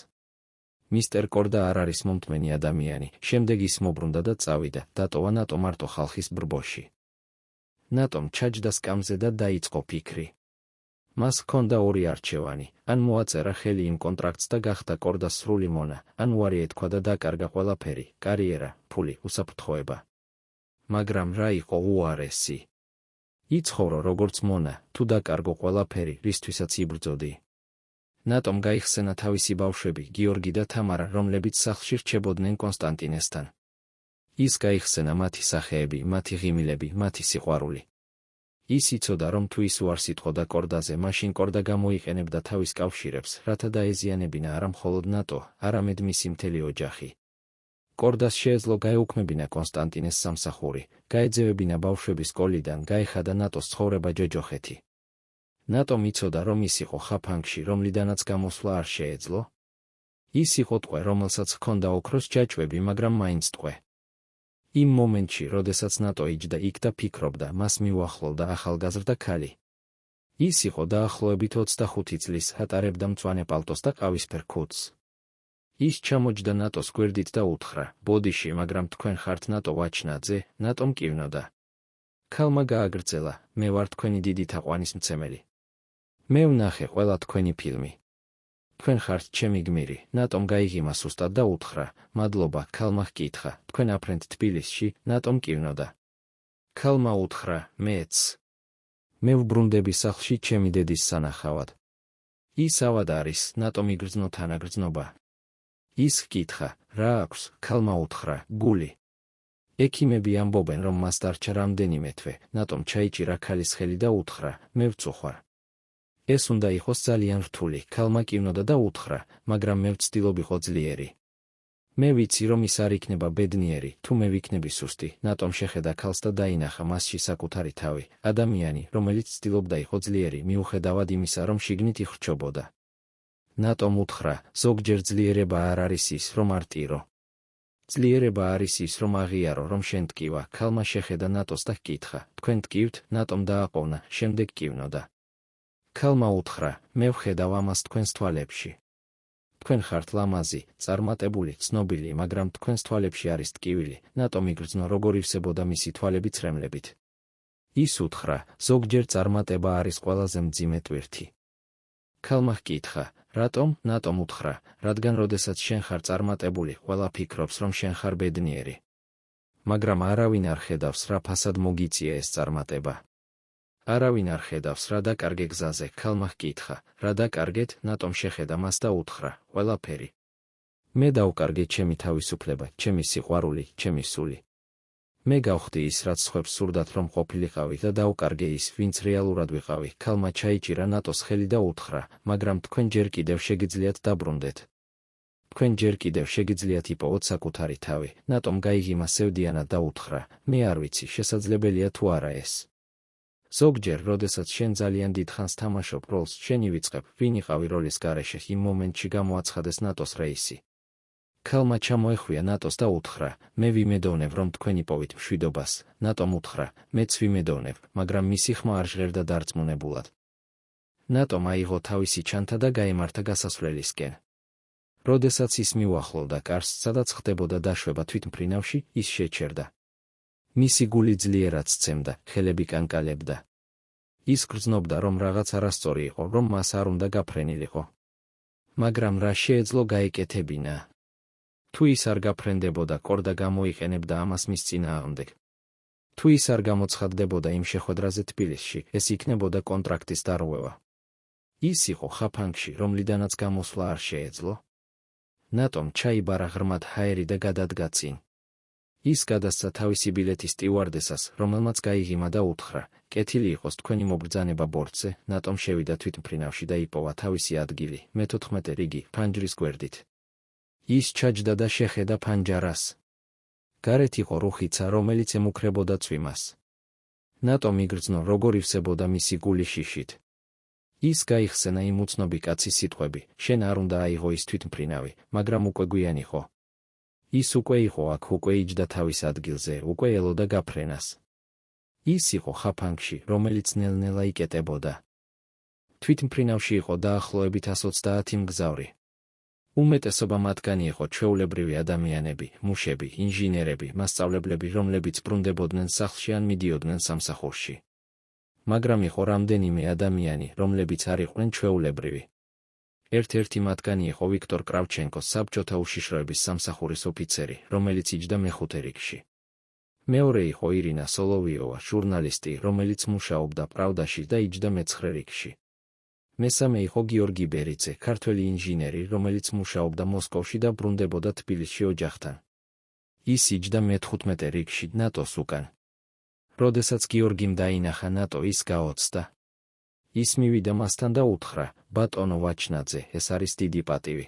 მისტერ კორდა არ არის მომთმენი ადამიანი, შემდეგ ის მობრუნდა და წავიდა, დატოვა ნატო მარტო ხალხის ბრბოში. ნატომ ჩაჯდა სკამზე და დაიწყო ფიქრი. მას ჰქონდა ორი არჩევანი, ან მოაწერა ხელი იმ კონტრაქტს და გახდა კორდას სრული მონა, ან უარი ეთქვა და დაკარგა ყველაფერი, კარიერა, ფული, უსაფრთხოება. მაგრამ რა იყო უარესი? იცხოვრო როგორც მონა, თუ დაკარგო ყველაფერი, რისთვისაც იბრძოდი. ნატომ გაიხსენა თავისი ბავშვები, გიორგი და თამარა, რომლებიც სახლში რჩებოდნენ კონსტანტინესთან. ის გაიხსენა მათი სახეები, მათი ღიმილები, მათი სიყვარული. ის იცოდა, რომ თუ ის უარს იტყოდა კორდაზე, მაშინ კორდა გამოიყენებდა თავის კავშირებს, რათა დაეზიანებინა არა მხოლოდ ნატო, არამედ მისი მთელი ოჯახი. კორდას შეეძლო გაეუქმებინა კონსტანტინეს სამსახური, გაეძევებინა ბავშვები სკოლიდან, გაეხადა ნატოს ცხოვრება ჯოჯოხეთი. ნატომ იცოდა, რომ ის იყო ხაფანგში, რომლიდანაც გამოსვლა არ შეეძლო. ის იყო ტყვე, რომელსაც ჰქონდა ოქროს ჯაჭვები, მაგრამ მაინც ტყვე. იმ მომენტში, როდესაც ნატო იჯდა იქ და ფიქრობდა, მას მიუახლოვდა ახალგაზრდა ქალი. ის იყო დაახლოებით 25 წლის, ატარებდა მწვანე პალტოს და ყავისფერ ქუდს. ის ჩამოჯდა ნატოს გვერდით და უთხრა, ბოდიში, მაგრამ თქვენ ხართ ნატო ვაჩნაძე, ნატომ კივნოდა. ქალმა გააგრძელა, მე ვარ თქვენი დიდი თაყვანისმცემელი. მე ვნახე ყველა თქვენი ფილმი. თქვენ ხართ ჩემი გმირი, ნატომ გაიღიმა სუსტად და უთხრა, მადლობა, ქალმა ჰკითხა, თქვენ აფრენთ თბილისში, ნატომ კივნოდა. ქალმა უთხრა, მეც. მე ვბრუნდები სახლში ჩემი დედის სანახავად. ის ავად არის, ნატომ იგრძნო თანაგრძნობა. ის ჰკითხა, რა აქვს, ქალმა უთხრა, გული. ექიმები ამბობენ, რომ მას დარჩა რამდენიმე თვე, ნატომ ჩაიჭირა ქალის ხელი და უთხრა, მე ვწუხვარ. ეს უნდა იყოს ძალიან რთული, ქალმა კივნოდა და უთხრა, მაგრამ მე ვცდილობიყო ძლიერი. მე ვიცი, რომ ის არ იქნება ბედნიერი, თუ მე ვიქნები სუსტი, ნატომ შეხედა ქალს და დაინახა მასში საკუთარი თავი, ადამიანი, რომელიც ცდილობდა იყო ძლიერი, მიუხედავად იმისა, რომ შიგნით იხრჩობოდა. ნატომ უთხრა, ზოგჯერ ძლიერება არ არის ის, რომ არ ტირო. ძლიერება არის ის, რომ აღიარო, რომ შენ ტკივა. ქალმა შეხედა ნატოს და ჰკითხა, თქვენ ტკივთ? ნატომ დააყოვნა, შემდეგ კივნოდა. ქალმა უთხრა, მე ვხედავ ამას თქვენს თვალებში. თქვენ ხართ ლამაზი, წარმატებული, ცნობილი, მაგრამ თქვენს თვალებში არის ტკივილი, ნატომ იგრძნო როგორ ივსებოდა მისი თვალები ცრემლებით. ის უთხრა, ზოგჯერ წარმატება არის ყველაზე მძიმე ტვირთი. ქალმა ჰკითხა, რატომ? ნატომ უთხრა, რადგან როდესაც შენ ხარ წარმატებული, ყველა ფიქრობს, რომ შენ ხარ ბედნიერი. მაგრამ არავინ არ ხედავს, რა ფასად მოგიწია ეს წარმატება. არავინ არ ხედავს, რა დაკარგე გზაზე. ქალმა ჰკითხა, რა დაკარგეთ? ნატომ შეხედა მას და უთხრა, ყველაფერი. მე დავკარგე ჩემი თავისუფლება, ჩემი სიყვარული, ჩემი სული. მე გავხდი ის, რაც სხვებს სურდათ რომ ყოფილიყავი და დავკარგე ის, ვინც რეალურად ვიყავი. ქალმა ჩაიჭირა ნატოს ხელი და უთხრა, მაგრამ თქვენ ჯერ კიდევ შეგიძლიათ დაბრუნდეთ. თქვენ ჯერ კიდევ შეგიძლიათ იპოვოთ საკუთარი თავი. ნატომ გაიღიმა სევდიანად და უთხრა, მე არ ვიცი, შესაძლებელია თუ არა ეს. ზოგჯერ, როდესაც შენ ძალიან დიდ ხანს თამაშობ როლს, შენი ვიწყებ, ვინ იყავი როლის გარეშე, იმ მომენტში გამოაცხადეს ნატოს რეისი. ქალმა ჩამოეხვია ნატოს და უთხრა, მე ვიმედოვნებ, რომ თქვენ იპოვით მშვიდობას. ნატომ უთხრა, მეც ვიმედოვნებ, მაგრამ მისი ხმა არ ჟღერდა დარწმუნებულად. ნატომ აიღო თავისი ჩანთა და გაემართა გასასვლელისკენ. როდესაც ის მიუახლოვდა კარს, სადაც ხდებოდა დაშვება თვითმფრინავში, ის შეჩერდა. მისი გული ძლიერად სცემდა, ხელები კანკალებდა. ის გრძნობდა, რომ რაღაც არასწორი იყო, რომ მას არ უნდა გაფრენილიყო. მაგრამ რა შეეძლო გაეკეთებინა? თუ ის არ გაფრენდებოდა, კორდა გამოიყენებდა ამას მის წინააღმდეგ. თუ ის არ გამოცხადდებოდა იმ შეხვედრაზე თბილისში, ეს იქნებოდა კონტრაქტის დარღვევა. ის იყო ხაფანგში, რომლიდანაც გამოსვლა არ შეეძლო. ნატომ ჩაიბარა ღრმად ჰაერი და გადადგა წინ. ის გადასცა თავისი ბილეთის სტიუარდესას, რომელმაც გაიღიმა და უთხრა, კეთილი იყოს თქვენი მობრძანება ბორტზე. ნატომ შევიდა თვითმფრინავში და იპოვა თავისი ადგილი, მე-14 რიგი, ფანჯრის გვერდით. ის ჩაჯდა და შეხედა ფანჯარას. გარეთ იყო რუხიცა, რომელიც ემუქრებოდა წვიმას. ნატომ იგრძნო, როგორ ივსებოდა მისი გული შიშით. ის გაიხსენა იმ უცნობი კაცის სიტყვები, შენ არ უნდა აიღო ის თვითმფრინავი, მაგრამ უკვე გვიან იყო. ის უკვე იყო აქ, უკვე იჯდა თავის ადგილზე, უკვე ელოდა გაფრენას. ის იყო ხაფანგში, რომელიც ნელ-ნელა იკეტებოდა. თვითმფრინავში იყო დაახლოებით 130 მგზავრი. უმეტესობა მათგანი იყო ჩვეულებრივი ადამიანები, მუშები, ინჟინერები, მასწავლებლები, რომლებიც ბრუნდებოდნენ სახლში ან მიდიოდნენ სამსახურში. მაგრამ იყო რამდენიმე ადამიანი, რომლებიც არ იყვნენ ჩვეულებრივი. ერთ-ერთი მათგანი იყო ვიქტორ კრავჩენკოს, საბჭოთა უშიშროების სამსახურის ოფიცერი, რომელიც იჯდა მე-5 რიგში. მეორე იყო ირინა სოლოვიოვა, ჟურნალისტი, რომელიც მუშაობდა პრავდაში და იჯდა მე-9 რიგში. მესამე იყო გიორგი ბერიძე, ქართველი ინჟინერი, რომელიც მუშაობდა მოსკოვში და ბრუნდებოდა თბილისში ოჯახთან. ის იჯდა მე-15 რიგში, ნატოს უკან. როდესაც გიორგიმ დაინახა ნატო, ის გაოცდა. ის მივიდა მასთან და უთხრა, ბატონო ვაჩნაძე, ეს არის დიდი პატივი.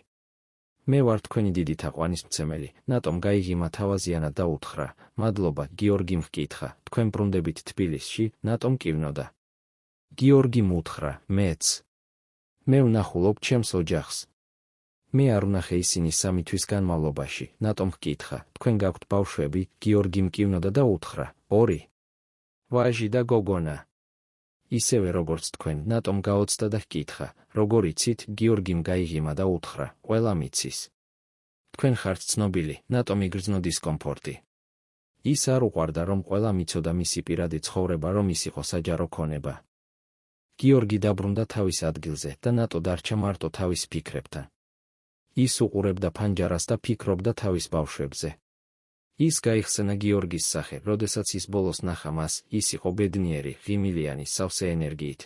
მე ვარ თქვენი დიდი თაყვანისმცემელი. ნატომ გაიღიმა თავაზიანად და უთხრა, მადლობა. გიორგიმ ჰკითხა, თქვენ ბრუნდებით თბილისში? ნატომ კივნოდა. გიორგიმ უთხრა, მეც. მე ვნახულობ ჩემს ოჯახს. მე არ ვნახე ისინი 3 თვის განმავლობაში. ნატომ ჰკითხა, თქვენ გაქვთ ბავშვები? გიორგიმ კივნოდა და უთხრა, 2. ვაჟი და გოგონა. ისევე როგორც თქვენ. ნატომ გაოცდა და ჰკითხა, როგორ იცით? გიორგიმ გაიღიმა და უთხრა, ყველა მიცის. თქვენ ხართ ცნობილი. ნატომ იგრძნო დისკომფორტი. ის არ უყვარდა, რომ ყველა მიცოდა მისი პირადი ცხოვრება, რომ ის იყო საჯარო ქონება. გიორგი დაბრუნდა თავის ადგილზე და ნატო დარჩა მარტო თავის ფიქრებთან. ის უყურებდა ფანჯარას და ფიქრობდა თავის ბავშვებზე. ის გაიხსენა გიორგის სახე, როდესაც ის ბოლოს ნახა მას, ის იყო ბედნიერი, ღიმილიანი, სავსე ენერგიით.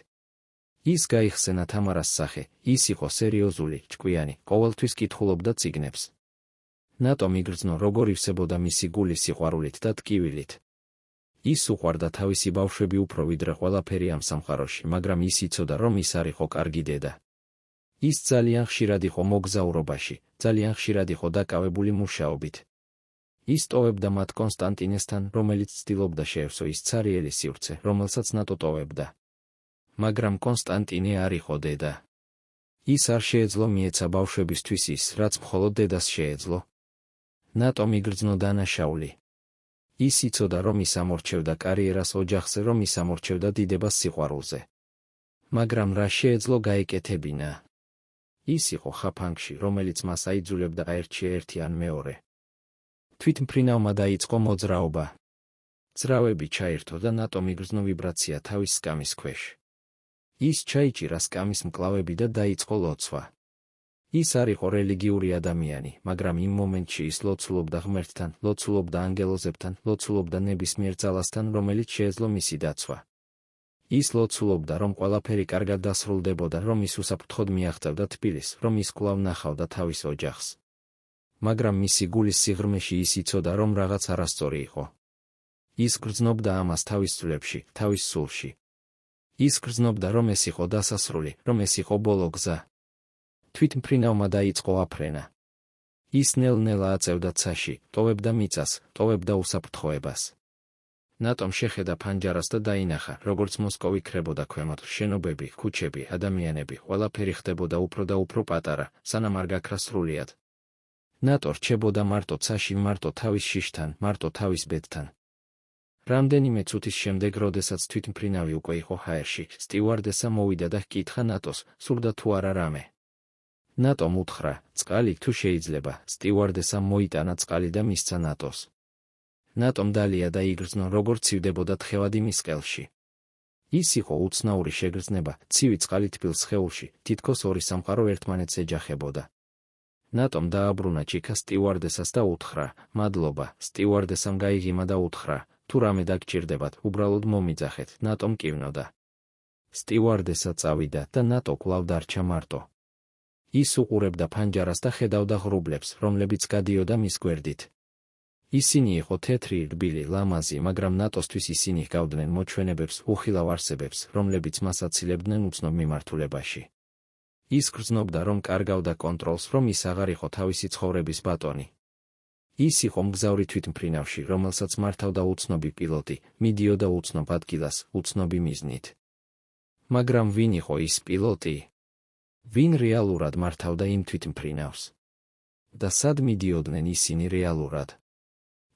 ის გაიხსენა თამარას სახე, ის იყო სერიოზული, ჭკვიანი, ყოველთვის კითხულობდა წიგნებს. ნატომ იგრძნო, როგორ ივსებოდა მისი გული სიყვარულით და ტკივილით. ის უყვარდა თავისი ბავშვები უფრო ვიდრე ყველაფერი ამ სამყაროში, მაგრამ ის იცოდა, რომ ის არ იყო კარგი დედა. ის ძალიან ხშირად იყო მოგზაურობაში, ძალიან ხშირად იყო დაკავებული მუშაობით. ის ტოვებდა მათ კონსტანტინესთან, რომელიც ცდილობდა შეევსო ის ცარიელი სივრცე, რომელსაც ნატო ტოვებდა. მაგრამ კონსტანტინე არ იყო დედა. ის არ შეეძლო მიეცა ბავშვებისთვის ის, რაც მხოლოდ დედას შეეძლო. ნატომ იგრძნო დანაშაული. ის იცოდა, რომ ის ამორჩევდა კარიერას ოჯახზე, რომ ის ამორჩევდა დიდებას სიყვარულზე. მაგრამ რა შეეძლო გაეკეთებინა? ის იყო ხაფანგში, რომელიც მას აიძულებდა აერჩია ერთი ან მეორე. თვითმფრინავმა დაიწყო მოძრაობა. ძრავები ჩაირთო და ნატომ იგრძნო ვიბრაცია თავის სკამის ქვეშ. ის ჩაიჭირა სკამის მკლავები და დაიწყო ლოცვა. ის არ იყო რელიგიური ადამიანი, მაგრამ იმ მომენტში ის ლოცულობდა ღმერთთან, ლოცულობდა ანგელოზებთან, ლოცულობდა ნებისმიერ ძალასთან, რომელიც შეეძლო მისი დაცვა. ის ლოცულობდა, რომ ყველაფერი კარგად დასრულდებოდა, რომ ის უსაფრთხოდ მიაღწევდა თბილისს, რომ ის კვლავ ნახავდა თავის ოჯახს. მაგრამ მისი გულის სიღრმეში ის იცოდა, რომ რაღაც არასწორი იყო. ის გრძნობდა ამას თავის ძვლებში, თავის სულში. ის გრძნობდა, რომ ეს იყო დასასრული, რომ ეს იყო ბოლო გზა. თვითმფრინავმა დაიწყო აფრენა. ის ნელ-ნელა აწევდა ცაში, ტოვებდა მიწას, ტოვებდა უსაფრთხოებას. ნატომ შეხედა ფანჯარას და დაინახა, როგორც მოსკოვი ქრებოდა ქვემოთ, შენობები, ქუჩები, ადამიანები, ყველაფერი ხდებოდა უფრო და უფრო პატარა, სანამ არ გაქრა სრულიად. ნატო რჩებოდა მარტო ცაში, მარტო თავის შიშთან, მარტო თავის ბედთან. რამდენიმე წუთის შემდეგ, როდესაც თვითმფრინავი უკვე იყო ჰაერში, სტიუარდესა მოვიდა და ჰკითხა ნატოს, სურდა თუ არა რამე. ნატომ უთხრა, წყალი თუ შეიძლება, სტიუარდესამ მოიტანა წყალი და მისცა ნატოს. ნატომ დალია და იგრძნო, როგორც ცივდებოდა თხევადი მის ყელში. ის იყო უცნაური შეგრძნება, ცივი წყალი თბილ სხეულში, თითქოს ორი სამყარო ერთმანეთს ეჯახებოდა. ნატომ დააბრუნა ჩიქა სტიუარდესას და უთხრა, მადლობა. სტიუარდესამ გაიღიმა და უთხრა, თუ რამე დაგჭირდებათ, უბრალოდ მომიძახეთ. ნატომ კივნოდა. სტიუარდესა წავიდა და ნატო კვლავ დარჩა მარტო. ის უყურებდა ფანჯარას და ხედავდა ღრუბლებს, რომლებიც გადიოდა მის გვერდით. ისინი იყო თეთრი, რბილი, ლამაზი, მაგრამ ნატოსთვის ისინი ჰგავდნენ მოჩვენებებს, უხილავ არსებებს, რომლებიც მას აცილებდნენ უცნობ მიმართულებაში. ის გრძნობდა, რომ კარგავდა კონტროლს, რომ ის აღარ იყო თავისი ცხოვრების ბატონი. ის იყო მგზავრი თვითმფრინავში, რომელსაც მართავდა უცნობი პილოტი, მიდიოდა უცნობ ადგილას, უცნობი მიზნით. მაგრამ ვინ იყო ის პილოტი? ვინ რეალურად მართავდა იმ თვითმფრინავს? და სად მიდიოდნენ ისინი რეალურად?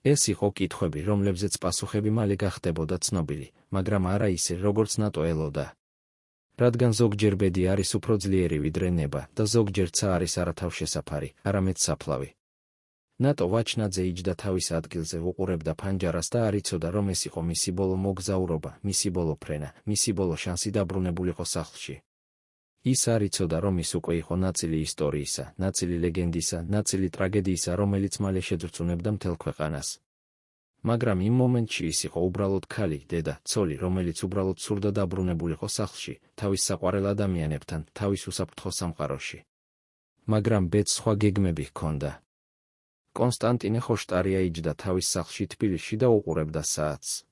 ეს იყო კითხვები, რომლებზეც პასუხები მალე გახდებოდა ცნობილი, მაგრამ არა ისე, როგორც ნატო ელოდა. რადგან ზოგჯერ ბედი არის უფრო ძლიერი ვიდრე ნება და ზოგჯერ ცა არის არათავშესაფარი, არამედ საფლავი. ნატო ვაჩნაძე იჯდა თავის ადგილზე, უყურებდა ფანჯარას და არ იცოდა, რომ ეს იყო მისი ბოლო მოგზაურობა, მისი ბოლო ფრენა, მისი ბოლო შანსი დაბრუნებულიყო სახლში. ის არ იცოდა, რომ ის უკვე იყო ნაწილი ისტორიისა, ნაწილი ლეგენდისა, ნაწილი ტრაგედიისა, რომელიც მალე შეძრწუნებდა მთელ ქვეყანას. მაგრამ იმ მომენტში ის იყო უბრალოდ ქალი, დედა, ცოლი, რომელიც უბრალოდ სურდა დაბრუნებულიყო სახლში, თავის საყვარელ ადამიანებთან, თავის უსაფრთხო სამყაროში. მაგრამ ბედს სხვა გეგმები ჰქონდა. კონსტანტინე ხოშტარია იჯდა თავის სახლში თბილისში და უყურებდა საათს.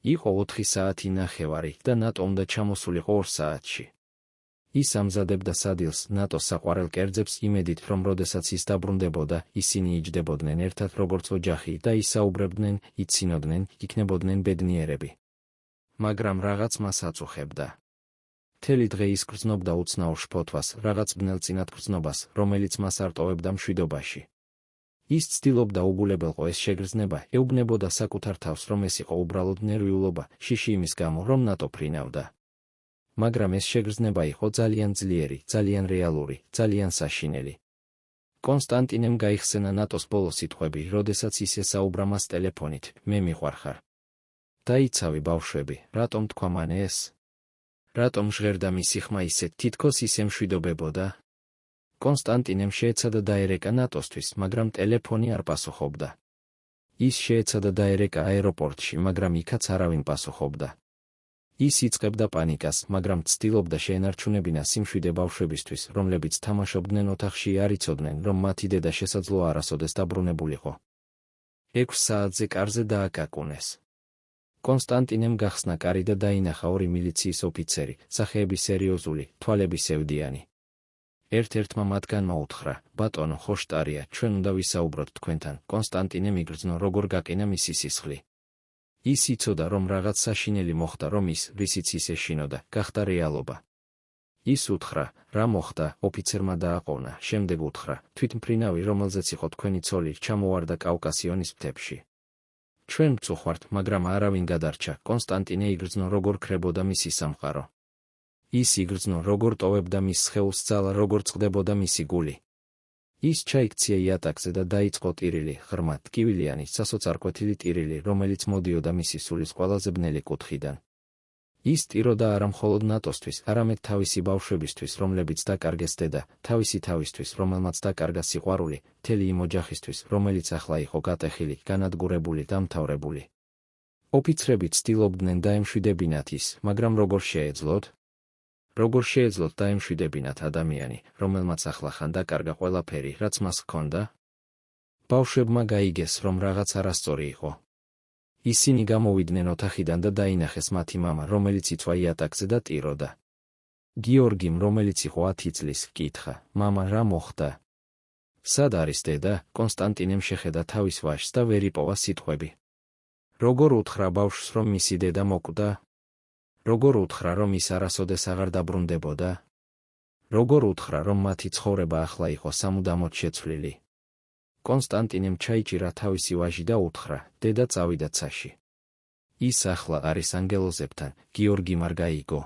იყო 4 საათი ნახევარი და ნატო უნდა ჩამოსულიყო 2 საათში. ის ამზადებდა სადილს, ნატოს საყვარელ კერძებს, იმედით, რომ როდესაც ის დაბრუნდებოდა, ისინი იჯდებოდნენ ერთად როგორც ოჯახი და ისაუბრებდნენ, იცინოდნენ, იქნებოდნენ ბედნიერები. მაგრამ რაღაც მას აწუხებდა. მთელი დღე ის გრძნობდა უცნაურ შფოთვას, რაღაც ბნელწინად გრძნობას, რომელიც მას არ ტოვებდა მშვიდობაში. ის ცდილობდა უგულებელყო ეს შეგრძნება, ეუბნებოდა საკუთარ თავს, რომ ეს იყო უბრალოდ ნერვიულობა, შიში იმის გამო, რომ ნატო ფრინავდა. მაგრამ ეს შეგრძნება იყო ძალიან ძლიერი, ძალიან რეალური, ძალიან საშინელი. კონსტანტინემ გაიხსენა ნატოს ბოლო სიტყვები, როდესაც ის ესაუბრა მას ტელეფონით, მე მიყვარხარ. დაიცავი ბავშვები, რატომ თქვა მან ეს? რატომ ჟღერდა მისი ხმა ისეთ, თითქოს ისე მშვიდობებოდა? კონსტანტინემ შეეცადა დაერეკა ნატოსთვის, მაგრამ ტელეფონი არ პასუხობდა. ის შეეცადა დაერეკა აეროპორტში, მაგრამ იქაც არავინ პასუხობდა. ის იწყებდა პანიკას, მაგრამ ცდილობდა შეენარჩუნებინა სიმშვიდე ბავშვებისთვის, რომლებიც თამაშობდნენ ოთახში, არ იცოდნენ, რომ მათი დედა შესაძლოა არასოდეს დაბრუნებულიყო. 6 საათზე კარზე დააკაკუნეს. კონსტანტინემ გახსნა კარი და დაინახა 2 მილიციის ოფიცერი, სახეები სერიოზული, თვალები სევდიანი. ერთ-ერთმა მათგანმა უთხრა, ბატონო ხოშტარია, ჩვენ უნდა ვისაუბროთ თქვენთან. კონსტანტინემ იგრძნო, როგორ გაკინა მისი სისხლი. ის იცოდა, რომ რაღაც საშინელი მოხდა, რომ ის, რისიც ის ეშინოდა, გახდა რეალობა. ის უთხრა, რა მოხდა? ოფიცერმა დააყოვნა, შემდეგ უთხრა, თვითმფრინავი, რომელზეც იყო თქვენი ცოლი, ჩამოვარდა კავკასიონის მთებში. ჩვენ მწუხვართ, მაგრამ არავინ გადარჩა. კონსტანტინე იგრძნო, როგორ ქრებოდა მისი სამყარო. ის იგრძნო, როგორ ტოვებდა მის სხეულს ძალა, როგორ წყდებოდა მისი გული. ის ჩაიქცია იატაკზე და დაიწყო ტირილი, ღრმა, ტკივილიანი, სასოწარკვეთილი ტირილი, რომელიც მოდიოდა მისი სულის ყველაზე ბნელი კუთხიდან. ის ტიროდა არა მხოლოდ ნატოსთვის, არამედ თავისი ბავშვებისთვის, რომლებიც დაკარგეს დედა, თავისი თავისთვის, რომელმაც დაკარგა სიყვარული, მთელი იმ ოჯახისთვის, რომელიც ახლა იყო გატეხილი, განადგურებული, დამთავრებული. ოფიცრები ცდილობდნენ დაემშვიდებინათ ის, მაგრამ როგორ შეეძლოთ? როგორ შეეძლოთ დაემშვიდებინათ ადამიანი, რომელმაც ახლახან დაკარგა ყველაფერი, რაც მას ჰქონდა? ბავშვებმა გაიგეს, რომ რაღაც არასწორი იყო. ისინი გამოვიდნენ ოთახიდან და დაინახეს მათი მამა, რომელიც იცვა იატაკზე და ტიროდა. გიორგიმ, რომელიც იყო 10 წლის, ჰკითხა: მამა, რა მოხდა? სად არის დედა? კონსტანტინემ შეხედა თავის ვაჟს და ვერ იპოვა სიტყვები. როგორ უთხრა ბავშვს, რომ მისი დედა მოკვდა? როგორ უთხრა, რომ ის არასოდეს აღარ დაბრუნდებოდა? როგორ უთხრა, რომ მათი ცხოვრება ახლა იყო სამუდამოდ შეცვლილი? კონსტანტინემ ჩაიჭირა თავისი ვაჟი და უთხრა: დედა წავიდა ცაში. ის ახლა არის ანგელოზებთან, გიორგიმ არ გაიგო.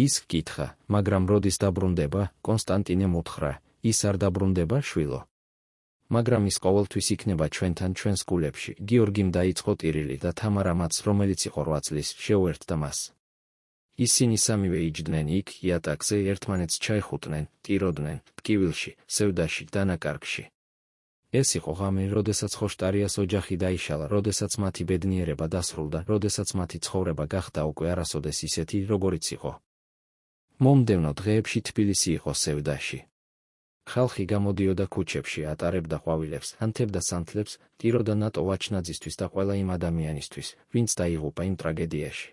ის ჰკითხა: მაგრამ როდის დაბრუნდება? კონსტანტინემ უთხრა: ის არ დაბრუნდება, შვილო. მაგრამ ის ყოველთვის იქნება ჩვენთან, ჩვენს გულებში. გიორგიმ დაიწყო ტირილი და თამარა მათს, რომელიც იყო 8 წლის, შეუერთდა მას. ისინი სამივე იჯდნენ იქ, იატაკზე, ერთმანეთს ჩაეხუტნენ, ტიროდნენ, ტკივილში, სევდაში, დანაკარგში. ეს იყო ღამე, როდესაც ხოშტარიას ოჯახი დაიშალა, როდესაც მათი ბედნიერება დასრულდა, როდესაც მათი ცხოვრება გახდა უკვე არასოდეს ისეთი, როგორიც იყო. მომდევნო დღეებში თბილისი იყო სევდაში. ხალხი გამოდიოდა ქუჩებში, ატარებდა ყვავილებს, ანთებდა სანთლებს, ტიროდა ნატო ვაჩნაძისთვის და ყველა იმ ადამიანისთვის, ვინც დაიღუპა იმ ტრაგედიაში.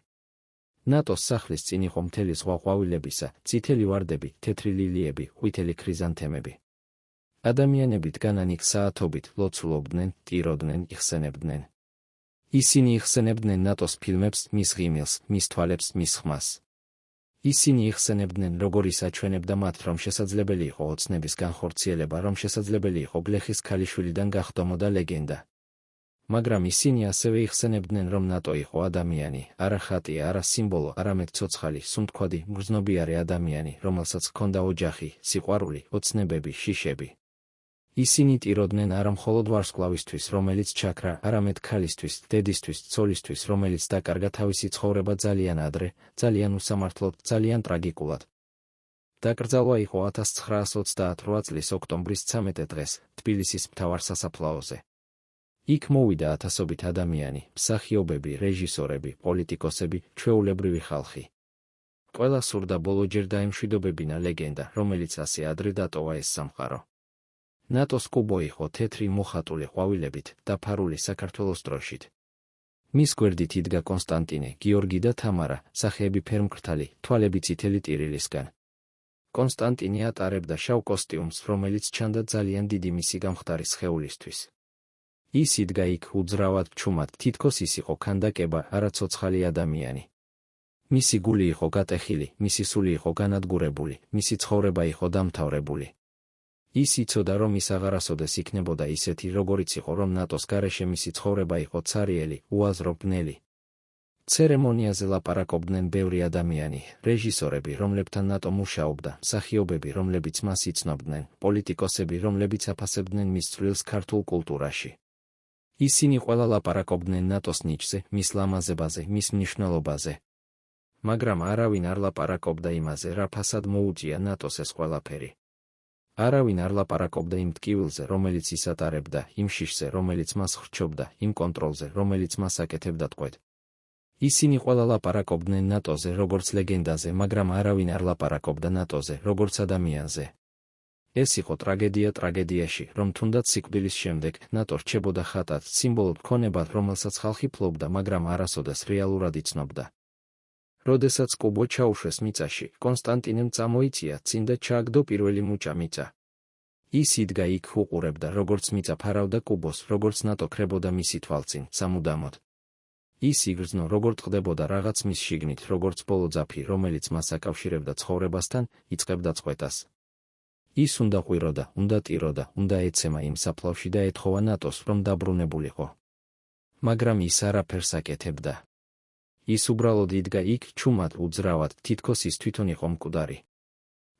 ნატოს სახლის წინ იყო მთელი ზღვა ყვავილებისა, წითელი ვარდები, თეთრი ლილიები, ყვითელი ქრიზანთემები. ადამიანები დგანან იქ საათობით, ლოცულობდნენ, ტიროდნენ, იხსენებდნენ. ისინი იხსენებდნენ ნატოს ფილმებს, მის ღიმილს, მის თვალებს, მის ხმას. ისინი იხსენებდნენ, როგორ ის აჩვენებდა მათ, რომ შესაძლებელი იყო ოცნების განხორციელება, რომ შესაძლებელი იყო გლეხის ქალიშვილიდან გახდომოდა ლეგენდა. მაგრამ ისინი ასევე იხსენებდნენ, რომ ნატო იყო ადამიანი, არა ხატია, არა სიმბოლო, არამედ ცოცხალი, სუნთქვადი, მგრძნობიარე ადამიანი, რომელსაც ჰქონდა ოჯახი, სიყვარული, ოცნებები, შიშები. ისინი ტიროდნენ არა მხოლოდ ვარსკვლავისთვის, რომელიც ჩაქრა, არამედ ქალისთვის, დედისთვის, ცოლისთვის, რომელიც დაკარგა თავისი ცხოვრება ძალიან ადრე, ძალიან უსამართლოდ, ძალიან ტრაგიკულად. დაკრძალვა იყო 1928 წლის ოქტომბრის 13 დღეს, თბილისის მთავარ სასაფლაოზე. იქ მოვიდა ათასობით ადამიანი, მსახიობები, რეჟისორები, პოლიტიკოსები, ჩვეულებრივი ხალხი. ყველა სურდა ბოლოჯერ დაემშვიდობებინა ლეგენდა, რომელიც ასე ადრე დატოვა ეს სამყარო. ნატოს კუბო იყო თეთრი მოხატული ყვავილებით, დაფარული საქართველოს დროშით. მის გვერდით იდგა კონსტანტინე, გიორგი და თამარა, სახეები ფერმკრთალი, თვალები წითელი ტირილისგან. კონსტანტინე ატარებდა შავ კოსტიუმს, რომელიც ჩანდა ძალიან დიდი მისი გამხდარი სხეულისთვის. ის იდგა იქ უძრავად, ჩუმად, თითქოს ის იყო ქანდაკება, არა ცოცხალი ადამიანი. მისი გული იყო გატეხილი, მისი სული იყო განადგურებული, მისი ცხოვრება იყო დამთავრებული. ის იცოდა, რომ ის აღარასოდეს იქნებოდა ისეთი, როგორიც იყო, რომ ნატოს გარეშე მისი ცხოვრება იყო ცარიელი, უაზრო, ბნელი. ცერემონიაზე ლაპარაკობდნენ ბევრი ადამიანი, რეჟისორები, რომლებთან ნატო მუშაობდა, მსახიობები, რომლებიც მას იცნობდნენ, პოლიტიკოსები, რომლებიც აფასებდნენ მის წვლილს ქართულ კულტურაში. ისინი ყველა ლაპარაკობდნენ ნატოს ნიჭზე, მის ლამაზებაზე, მის მნიშვნელობაზე. მაგრამ არავინ არ ლაპარაკობდა იმაზე, რა ფასად მოუწია ნატოს ეს ყველაფერი. არავინ არ ლაპარაკობდა იმ ტკივილზე, რომელიც ის ატარებდა, იმ შიშზე, რომელიც მას ხრჩობდა, იმ კონტროლზე, რომელიც მას აკეთებდა ტყვედ. ისინი ყველა ლაპარაკობდნენ ნატოზე, როგორც ლეგენდაზე, მაგრამ არავინ არ ლაპარაკობდა ნატოზე, როგორც ადამიანზე. ეს იყო ტრაგედია ტრაგედიაში, რომ თუნდაც სიკვდილის შემდეგ ნატო რჩებოდა ხატად, სიმბოლოდ ქონებად, რომელსაც ხალხი ფლობდა, მაგრამ არასოდეს რეალურად იცნობდა. როდესაც კუბო ჩაუშვეს მიწაში, კონსტანტინემ წამოიწია წინ და ჩააგდო პირველი მუჭა მიწა. ის იდგა იქ, უყურებდა, როგორც მიწა ფარავდა კუბოს, როგორც ნატო ქრებოდა მისი თვალწინ, სამუდამოდ. ის იგრძნო, როგორ ტყდებოდა რაღაც მის შიგნით, როგორც ბოლო ძაფი, რომელიც მას აკავშირებდა ცხოვრებასთან, იწყებდა წყვეტას. ის უნდა ყვიროდა, უნდა ტიროდა, უნდა ეცემა იმ საფლავში და ეთხოვა ნატოს, რომ დაბრუნებულიყო. მაგრამ ის არაფერს აკეთებდა. ის უბრალოდ იდგა იქ, ჩუმად, უძრავად, თითქოს ის თვითონ იყო მკვდარი.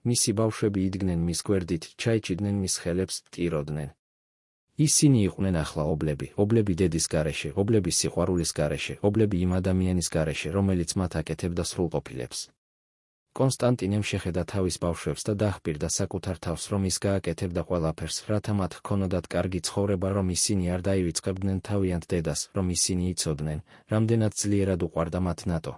მისი ბავშვები იდგნენ მის გვერდით, ჩაიჭიდნენ მის ხელებს, ტიროდნენ. ისინი იყვნენ ახლა ობლები, ობლები დედის გარეშე, ობლები სიყვარულის გარეშე, ობლები იმ ადამიანის გარეშე, რომელიც მათ აკეთებდა სრულყოფილებს. კონსტანტინემ შეხედა თავის ბავშვებს და დაახპირდა საკუთარ თავს, რომ ის გააკეთებდა ყველაფერს, რათა მათ ჰქონოდათ კარგი ცხოვრება, რომ ისინი არ დაივიწყებდნენ თავიანთ დედას, რომ ისინი იცოდნენ, რამდენად ძლიერად უყვარდა მათ ნატო.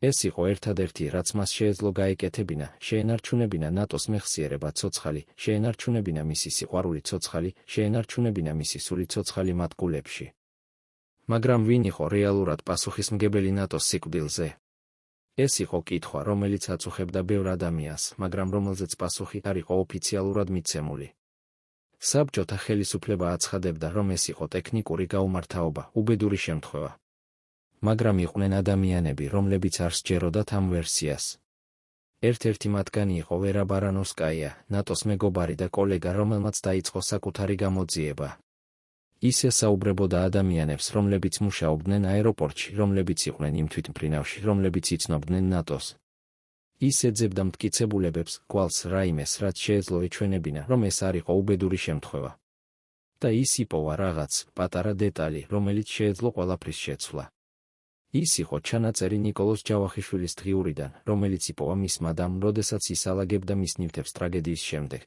ეს იყო ერთადერთი, რაც მას შეეძლო გაეკეთებინა, შეენარჩუნებინა ნატოს მეხსიერება ცოცხალი, შეენარჩუნებინა მისი სიყვარული ცოცხალი, შეენარჩუნებინა მისი სული ცოცხალი მათ გულებში. მაგრამ ვინ იყო რეალურად პასუხისმგებელი ნატოს სიკვდილზე? ეს იყო კითხვა, რომელიც აწუხებდა ბევრ ადამიანს, მაგრამ რომელზეც პასუხი არ იყო ოფიციალურად მიცემული. საბჭოთა ხელისუფლება აცხადებდა, რომ ეს იყო ტექნიკური გაუმართავობა, უბედური შემთხვევა. მაგრამ იყვნენ ადამიანები, რომლებიც არ სჯეროდათ ამ ვერსიას. ერთ-ერთი მათგანი იყო ვერა ბარანოვსკაია, ნატოს მეგობარი და კოლეგა, რომელმაც დაიწყო საკუთარი გამოძიება. ის ესაუბრებოდა ადამიანებს, რომლებიც მუშაობდნენ აეროპორტში, რომლებიც იყვნენ იმ თვითმფრინავში, რომლებიც იცნობდნენ ნატოს. ის ეძებდა მტკიცებულებებს, გვალს, რაიმეს, რაც შეეძლო ეჩვენებინა, რომ ეს არ იყო უბედური შემთხვევა. და ის იპოვა რაღაც პატარა დეტალი, რომელიც შეეძლო ყველაფრის შეცვლა. ის იყო ჩანაწერი ნიკოლოზ ჯავახიშვილის დღიურიდან, რომელიც იპოვა მისმა დამ, როდესაც ის ალაგებდა მის ნივთებს ტრაგედიის შემდეგ.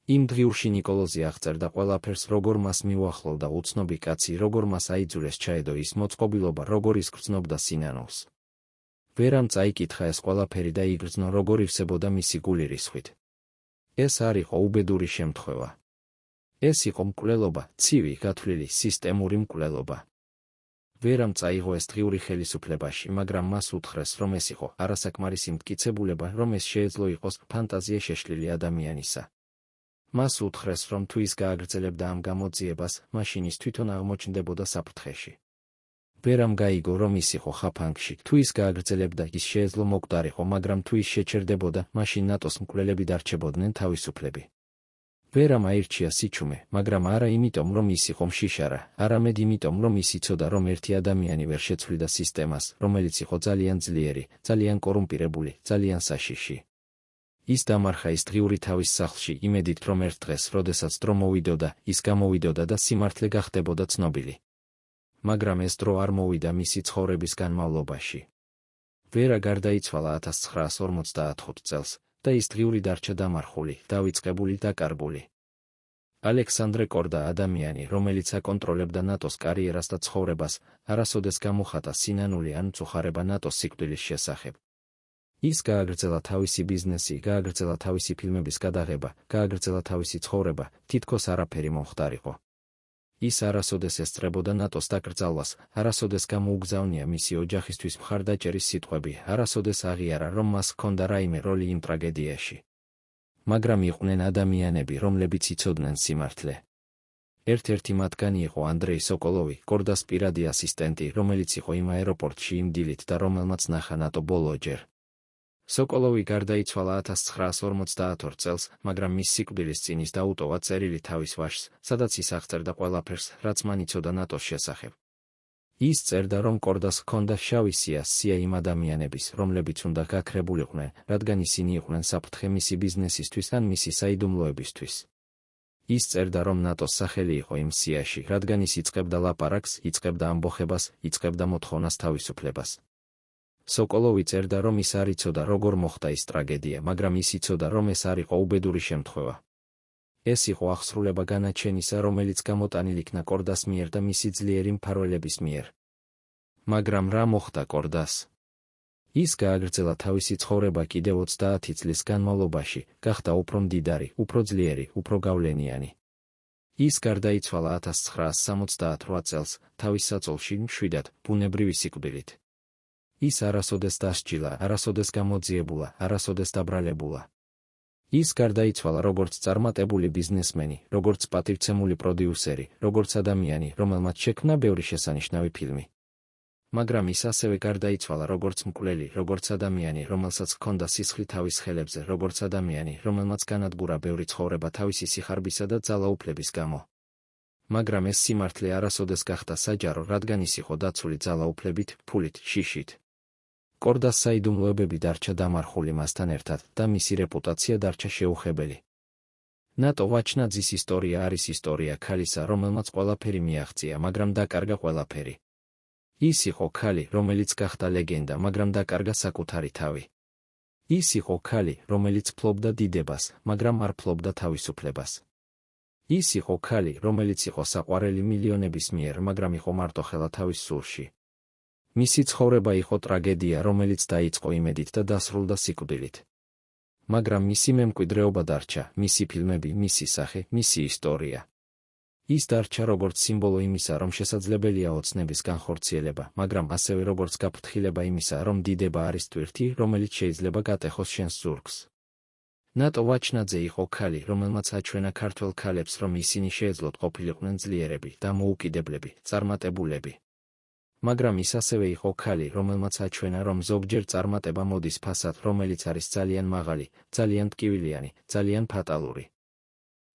იმ დღიურში ნიკოლოზი აღწერდა ყველაფერს, როგორ მას მიუახლოვდა უცნობი კაცი, როგორ მას აიძულეს ჩაედო ის მოწყობილობა, როგორ ის გრძნობდა სინანულს. ვერამ წაიკითხა ეს ყველაფერი და იგრძნო, როგორ ივსებოდა მისი გული რისხვით. ეს არ იყო უბედური შემთხვევა. ეს იყო მკვლელობა, ცივი, გათვლილი, სისტემური მკვლელობა. ვერამ წაიღო ეს დღიური ხელისუფლებაში, მაგრამ მას უთხრეს, რომ ეს იყო არასაკმარისი მტკიცებულება, რომ ეს შეეძლო იყოს ფანტაზია შეშლილი ადამიანისა. მას უთხრეს, რომ თუ ის გააგრძელებდა ამ გამოძიებას, მაშინ ის თვითონ აღმოჩნდებოდა საფრთხეში. ვერამ გაიგო, რომ ის იყო ხაფანგში, თუ ის გააგრძელებდა, ის შეეძლო მოკვდარიყო, მაგრამ თუ ის შეჩერდებოდა, მაშინ ნატოს მკვლელები დარჩებოდნენ თავისუფლები. ვერამ აირჩია სიჩუმე, მაგრამ არა იმიტომ, რომ ის იყო მშიშარა, არამედ იმიტომ, რომ ის იცოდა, რომ ერთი ადამიანი ვერ შეცვლიდა სისტემას, რომელიც იყო ძალიან ძლიერი, ძალიან კორუმპირებული, ძალიან საშიში. ის დამარხა ის დღიური თავის სახლში, იმედით, რომ ერთ დღეს, როდესაც დრო მოვიდოდა, ის გამოვიდოდა და სიმართლე გახდებოდა ცნობილი. მაგრამ ეს დრო არ მოვიდა მისი ცხოვრების განმავლობაში. ვერა გარდაიცვალა 1954 წელს და ის დღიური დარჩა დამარხული, დავიწყებული და კარგული. ალექსანდრე კორდა ადამიანი, რომელიც აკონტროლებდა ნატოს კარიერას და ცხოვრებას, არასოდეს გამოხატა სინანული ან მწუხარება ნატოს სიკვდილის შესახებ. ის გააგრძელა თავისი ბიზნესი, გააგრძელა თავისი ფილმების გადაღება, გააგრძელა თავისი ცხოვრება, თითქოს არაფერი მომხდარიყო. ის არასოდეს ესწრებოდა ნატოს დაკრძალვას, არასოდეს გამოუგზავნია მისი ოჯახისთვის მხარდაჭერის სიტყვები, არასოდეს აღიარა, რომ მას ჰქონდა რაიმე როლი იმ ტრაგედიაში. მაგრამ იყვნენ ადამიანები, რომლებიც იცოდნენ სიმართლე. ერთ-ერთი მათგანი იყო ანდრეი სოკოლოვი, კორდას პირადი ასისტენტი, რომელიც იყო იმ აეროპორტში იმ დილით და რომელმაც ნახა ნატო ბოლოჯერ. სოკოლოვი გარდაიცვალა 1954 წელს, მაგრამ მის სიკვდილის წინ ის დაუტოვა წერილი თავის ვაჟს, სადაც ის აღწერდა ყველაფერს, რაც მან იცოდა ნატოს შესახებ. ის წერდა, რომ კორდას ჰქონდა შავი სია იმ ადამიანების, რომლებიც უნდა გაქრებულიყვნენ, რადგან ისინი იყვნენ საფრთხე მისი ბიზნესისთვის ან მისი საიდუმლოებისთვის. ის წერდა, რომ ნატოს სახელი იყო იმ სიაში, რადგან ის იწყებდა ლაპარაკს, იწყებდა ამბოხებას, იწყებდა მოთხოვნას თავისუფლებას. სოკოლოვი წერდა, რომ ის არ იცოდა, როგორ მოხდა ის ტრაგედია, მაგრამ ის იცოდა, რომ ეს არ იყო უბედური შემთხვევა. ეს იყო აღსრულება განაჩენისა, რომელიც გამოტანილ იქნა კორდას მიერ და მისი ძლიერი მფარველების მიერ. მაგრამ რა მოხდა კორდას? ის გააგრძელა თავისი ცხოვრება კიდევ 30 წლის განმავლობაში, გახდა უფრო მდიდარი, უფრო ძლიერი, უფრო გავლენიანი. ის გარდაიცვალა 1978 წელს, თავის საწოლში, მშვიდად, ბუნებრივი სიკვდილით. ის არასოდეს დასჯილა, არასოდეს გამოძიებულა, არასოდეს დაბრალებულა. ის გარდაიცვალა როგორც წარმატებული ბიზნესმენი, როგორც პატივცემული პროდიუსერი, როგორც ადამიანი, რომელმაც შექმნა ბევრი შესანიშნავი ფილმი. მაგრამ ის ასევე გარდაიცვალა როგორც მკვლელი, როგორც ადამიანი, რომელსაც ჰქონდა სისხლი თავის ხელებზე, როგორც ადამიანი, რომელმაც განადგურა ბევრი ცხოვრება თავისი სიხარბისა და ძალაუფლების გამო. მაგრამ ეს სიმართლე არასოდეს გახდა საჯარო, რადგან ის იყო დაცული ძალაუფლებით, ფულით, შიშით. კორდას საიდუმლოებები დარჩა დამარხული მასთან ერთად და მისი რეპუტაცია დარჩა შეუხებელი. ნატო ვაჩნაძის ისტორია არის ისტორია ქალისა, რომელმაც ყველაფერი მიაღწია, მაგრამ დაკარგა ყველაფერი. ის იყო ქალი, რომელიც გახდა ლეგენდა, მაგრამ დაკარგა საკუთარი თავი. ის იყო ქალი, რომელიც ფლობდა დიდებას, მაგრამ არ ფლობდა თავისუფლებას. ის იყო ქალი, რომელიც იყო საყვარელი მილიონების მიერ, მაგრამ იყო მარტოხელა თავის სულში. მისი ცხოვრება იყო ტრაგედია, რომელიც დაიწყო იმედით და დასრულდა სიკვდილით. მაგრამ მისი მემკვიდრეობა დარჩა, მისი ფილმები, მისი სახე, მისი ისტორია. ის დარჩა როგორც სიმბოლო იმისა, რომ შესაძლებელია ოცნების განხორციელება, მაგრამ ასევე როგორც გაფრთხილება იმისა, რომ დიდება არის ტვირთი, რომელიც შეიძლება გატეხოს შენს ზურგს. ნატო ვაჩნაძე იყო ქალი, რომელმაც აჩვენა ქართველ ქალებს, რომ ისინი შეეძლოთ ყოფილიყვნენ ძლიერები, დამოუკიდებლები, წარმატებულები. მაგრამ ის ასევე იყო ქალი, რომელმაც აჩვენა, რომ ზოგჯერ წარმატება მოდის ფასად, რომელიც არის ძალიან მაღალი, ძალიან ტკივილიანი, ძალიან ფატალური.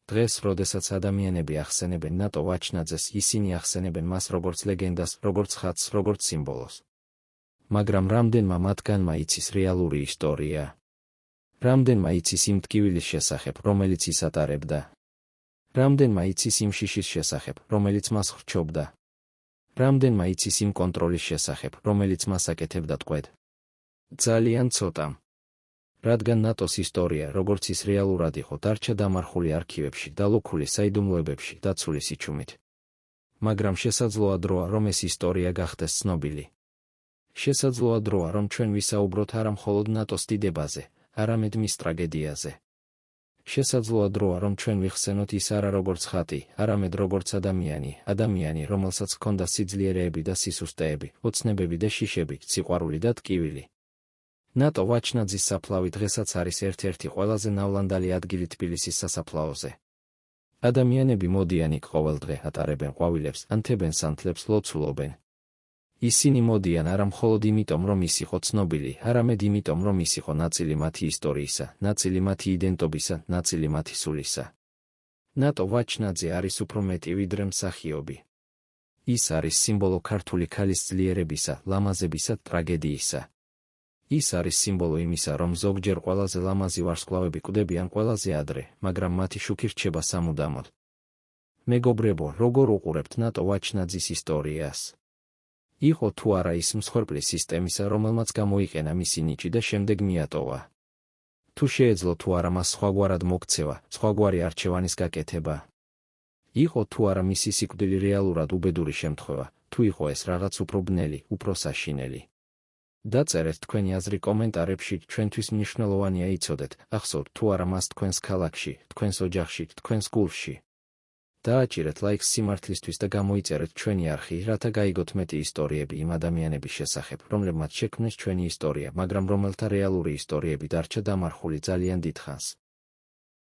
დღეს, როდესაც ადამიანები ახსენებენ ნატო ვაჩნაძეს, ისინი ახსენებენ მას როგორც ლეგენდას, როგორც ხატს, როგორც სიმბოლოს. მაგრამ რამდენმა მათგანმა იცის რეალური ისტორია? რამდენმა იცის იმ ტკივილის შესახებ, რომელიც ის ატარებდა? რამდენმა იცის იმ შიშის შესახებ, რომელიც მას ხრჩობდა? რამდენმა იცის იმ კონტროლის შესახებ, რომელიც მას აკეთებდა ტყვედ? ძალიან ცოტამ. რადგან ნატოს ისტორია, როგორც ის რეალურად იყო, დარჩა დამარხული არქივებში, დალუქული საიდუმლოებებში, დაცული სიჩუმით. მაგრამ შესაძლოა დროა, რომ ეს ისტორია გახდეს ცნობილი. შესაძლოა დროა, რომ ჩვენ ვისაუბროთ არა მხოლოდ ნატოს დიდებაზე, არამედ მის ტრაგედიაზე. შესაძლოა დროა, რომ ჩვენ ვიხსენოთ ის არა როგორც ხატი, არამედ როგორც ადამიანი, რომელსაც ჰქონდა სიძლიერეები და სისუსტეები, ოცნებები და შიშები, სიყვარული და ტკივილი. ნატო ვაჩნაძის საფლავი დღესაც არის ერთ-ერთი ყველაზე ნავლანდალი ადგილი თბილისის სასაფლაოზე. ადამიანები მოდიან იქ ყოველდღე, ატარებენ ყვავილებს, ანთებენ სანთლებს, ლოცულობენ. ისინი მოდიან არა მხოლოდ იმიტომ, რომ ის იყო ცნობილი, არამედ იმიტომ, რომ ის იყო ნაწილი მათი ისტორიისა, ნაწილი მათი იდენტობისა, ნაწილი მათი სულისა. ნატო ვაჩნაძე არის უფრო მეტი ვიდრე მსახიობი. ის არის სიმბოლო ქართული ქალის ძლიერებისა, ლამაზებისა, ტრაგედიისა. ის არის სიმბოლო იმისა, რომ ზოგჯერ ყველაზე ლამაზი ვარსკვლავები კვდებიან ყველაზე ადრე, მაგრამ მათი შუქი რჩება სამუდამოდ. მეგობრებო, როგორ უყურებთ ნატო ვაჩნაძის ისტორიას? იყო თუ არა ის მსხვერპლის სისტემისა, რომელმაც გამოიყენა მისი ნიჭი და შემდეგ მიატოვა? თუ შეეძლო თუ არა მას სხვაგვარად მოქცევა, სხვაგვარი არჩევანის გაკეთება? იყო თუ არა მისი სიკვდილი რეალურად უბედური შემთხვევა, თუ იყო ეს რაღაც უფრო ბნელი, უფრო საშინელი? დაწერეთ თქვენი აზრი კომენტარებში, ჩვენთვის მნიშვნელოვანია იცოდეთ, ახსოვთ თუ არა მას თქვენს ქალაქში, თქვენს ოჯახში, თქვენს გულში. დააჭირეთ ლაიქს სიმართლისთვის და გამოიწერეთ ჩვენი არხი, რათა გაიგოთ მეტი ისტორიები იმ ადამიანების შესახებ, რომლებმაც შექმნეს ჩვენი ისტორია, მაგრამ რომელთა რეალური ისტორიები დარჩა დამარხული ძალიან დიდ ხანს.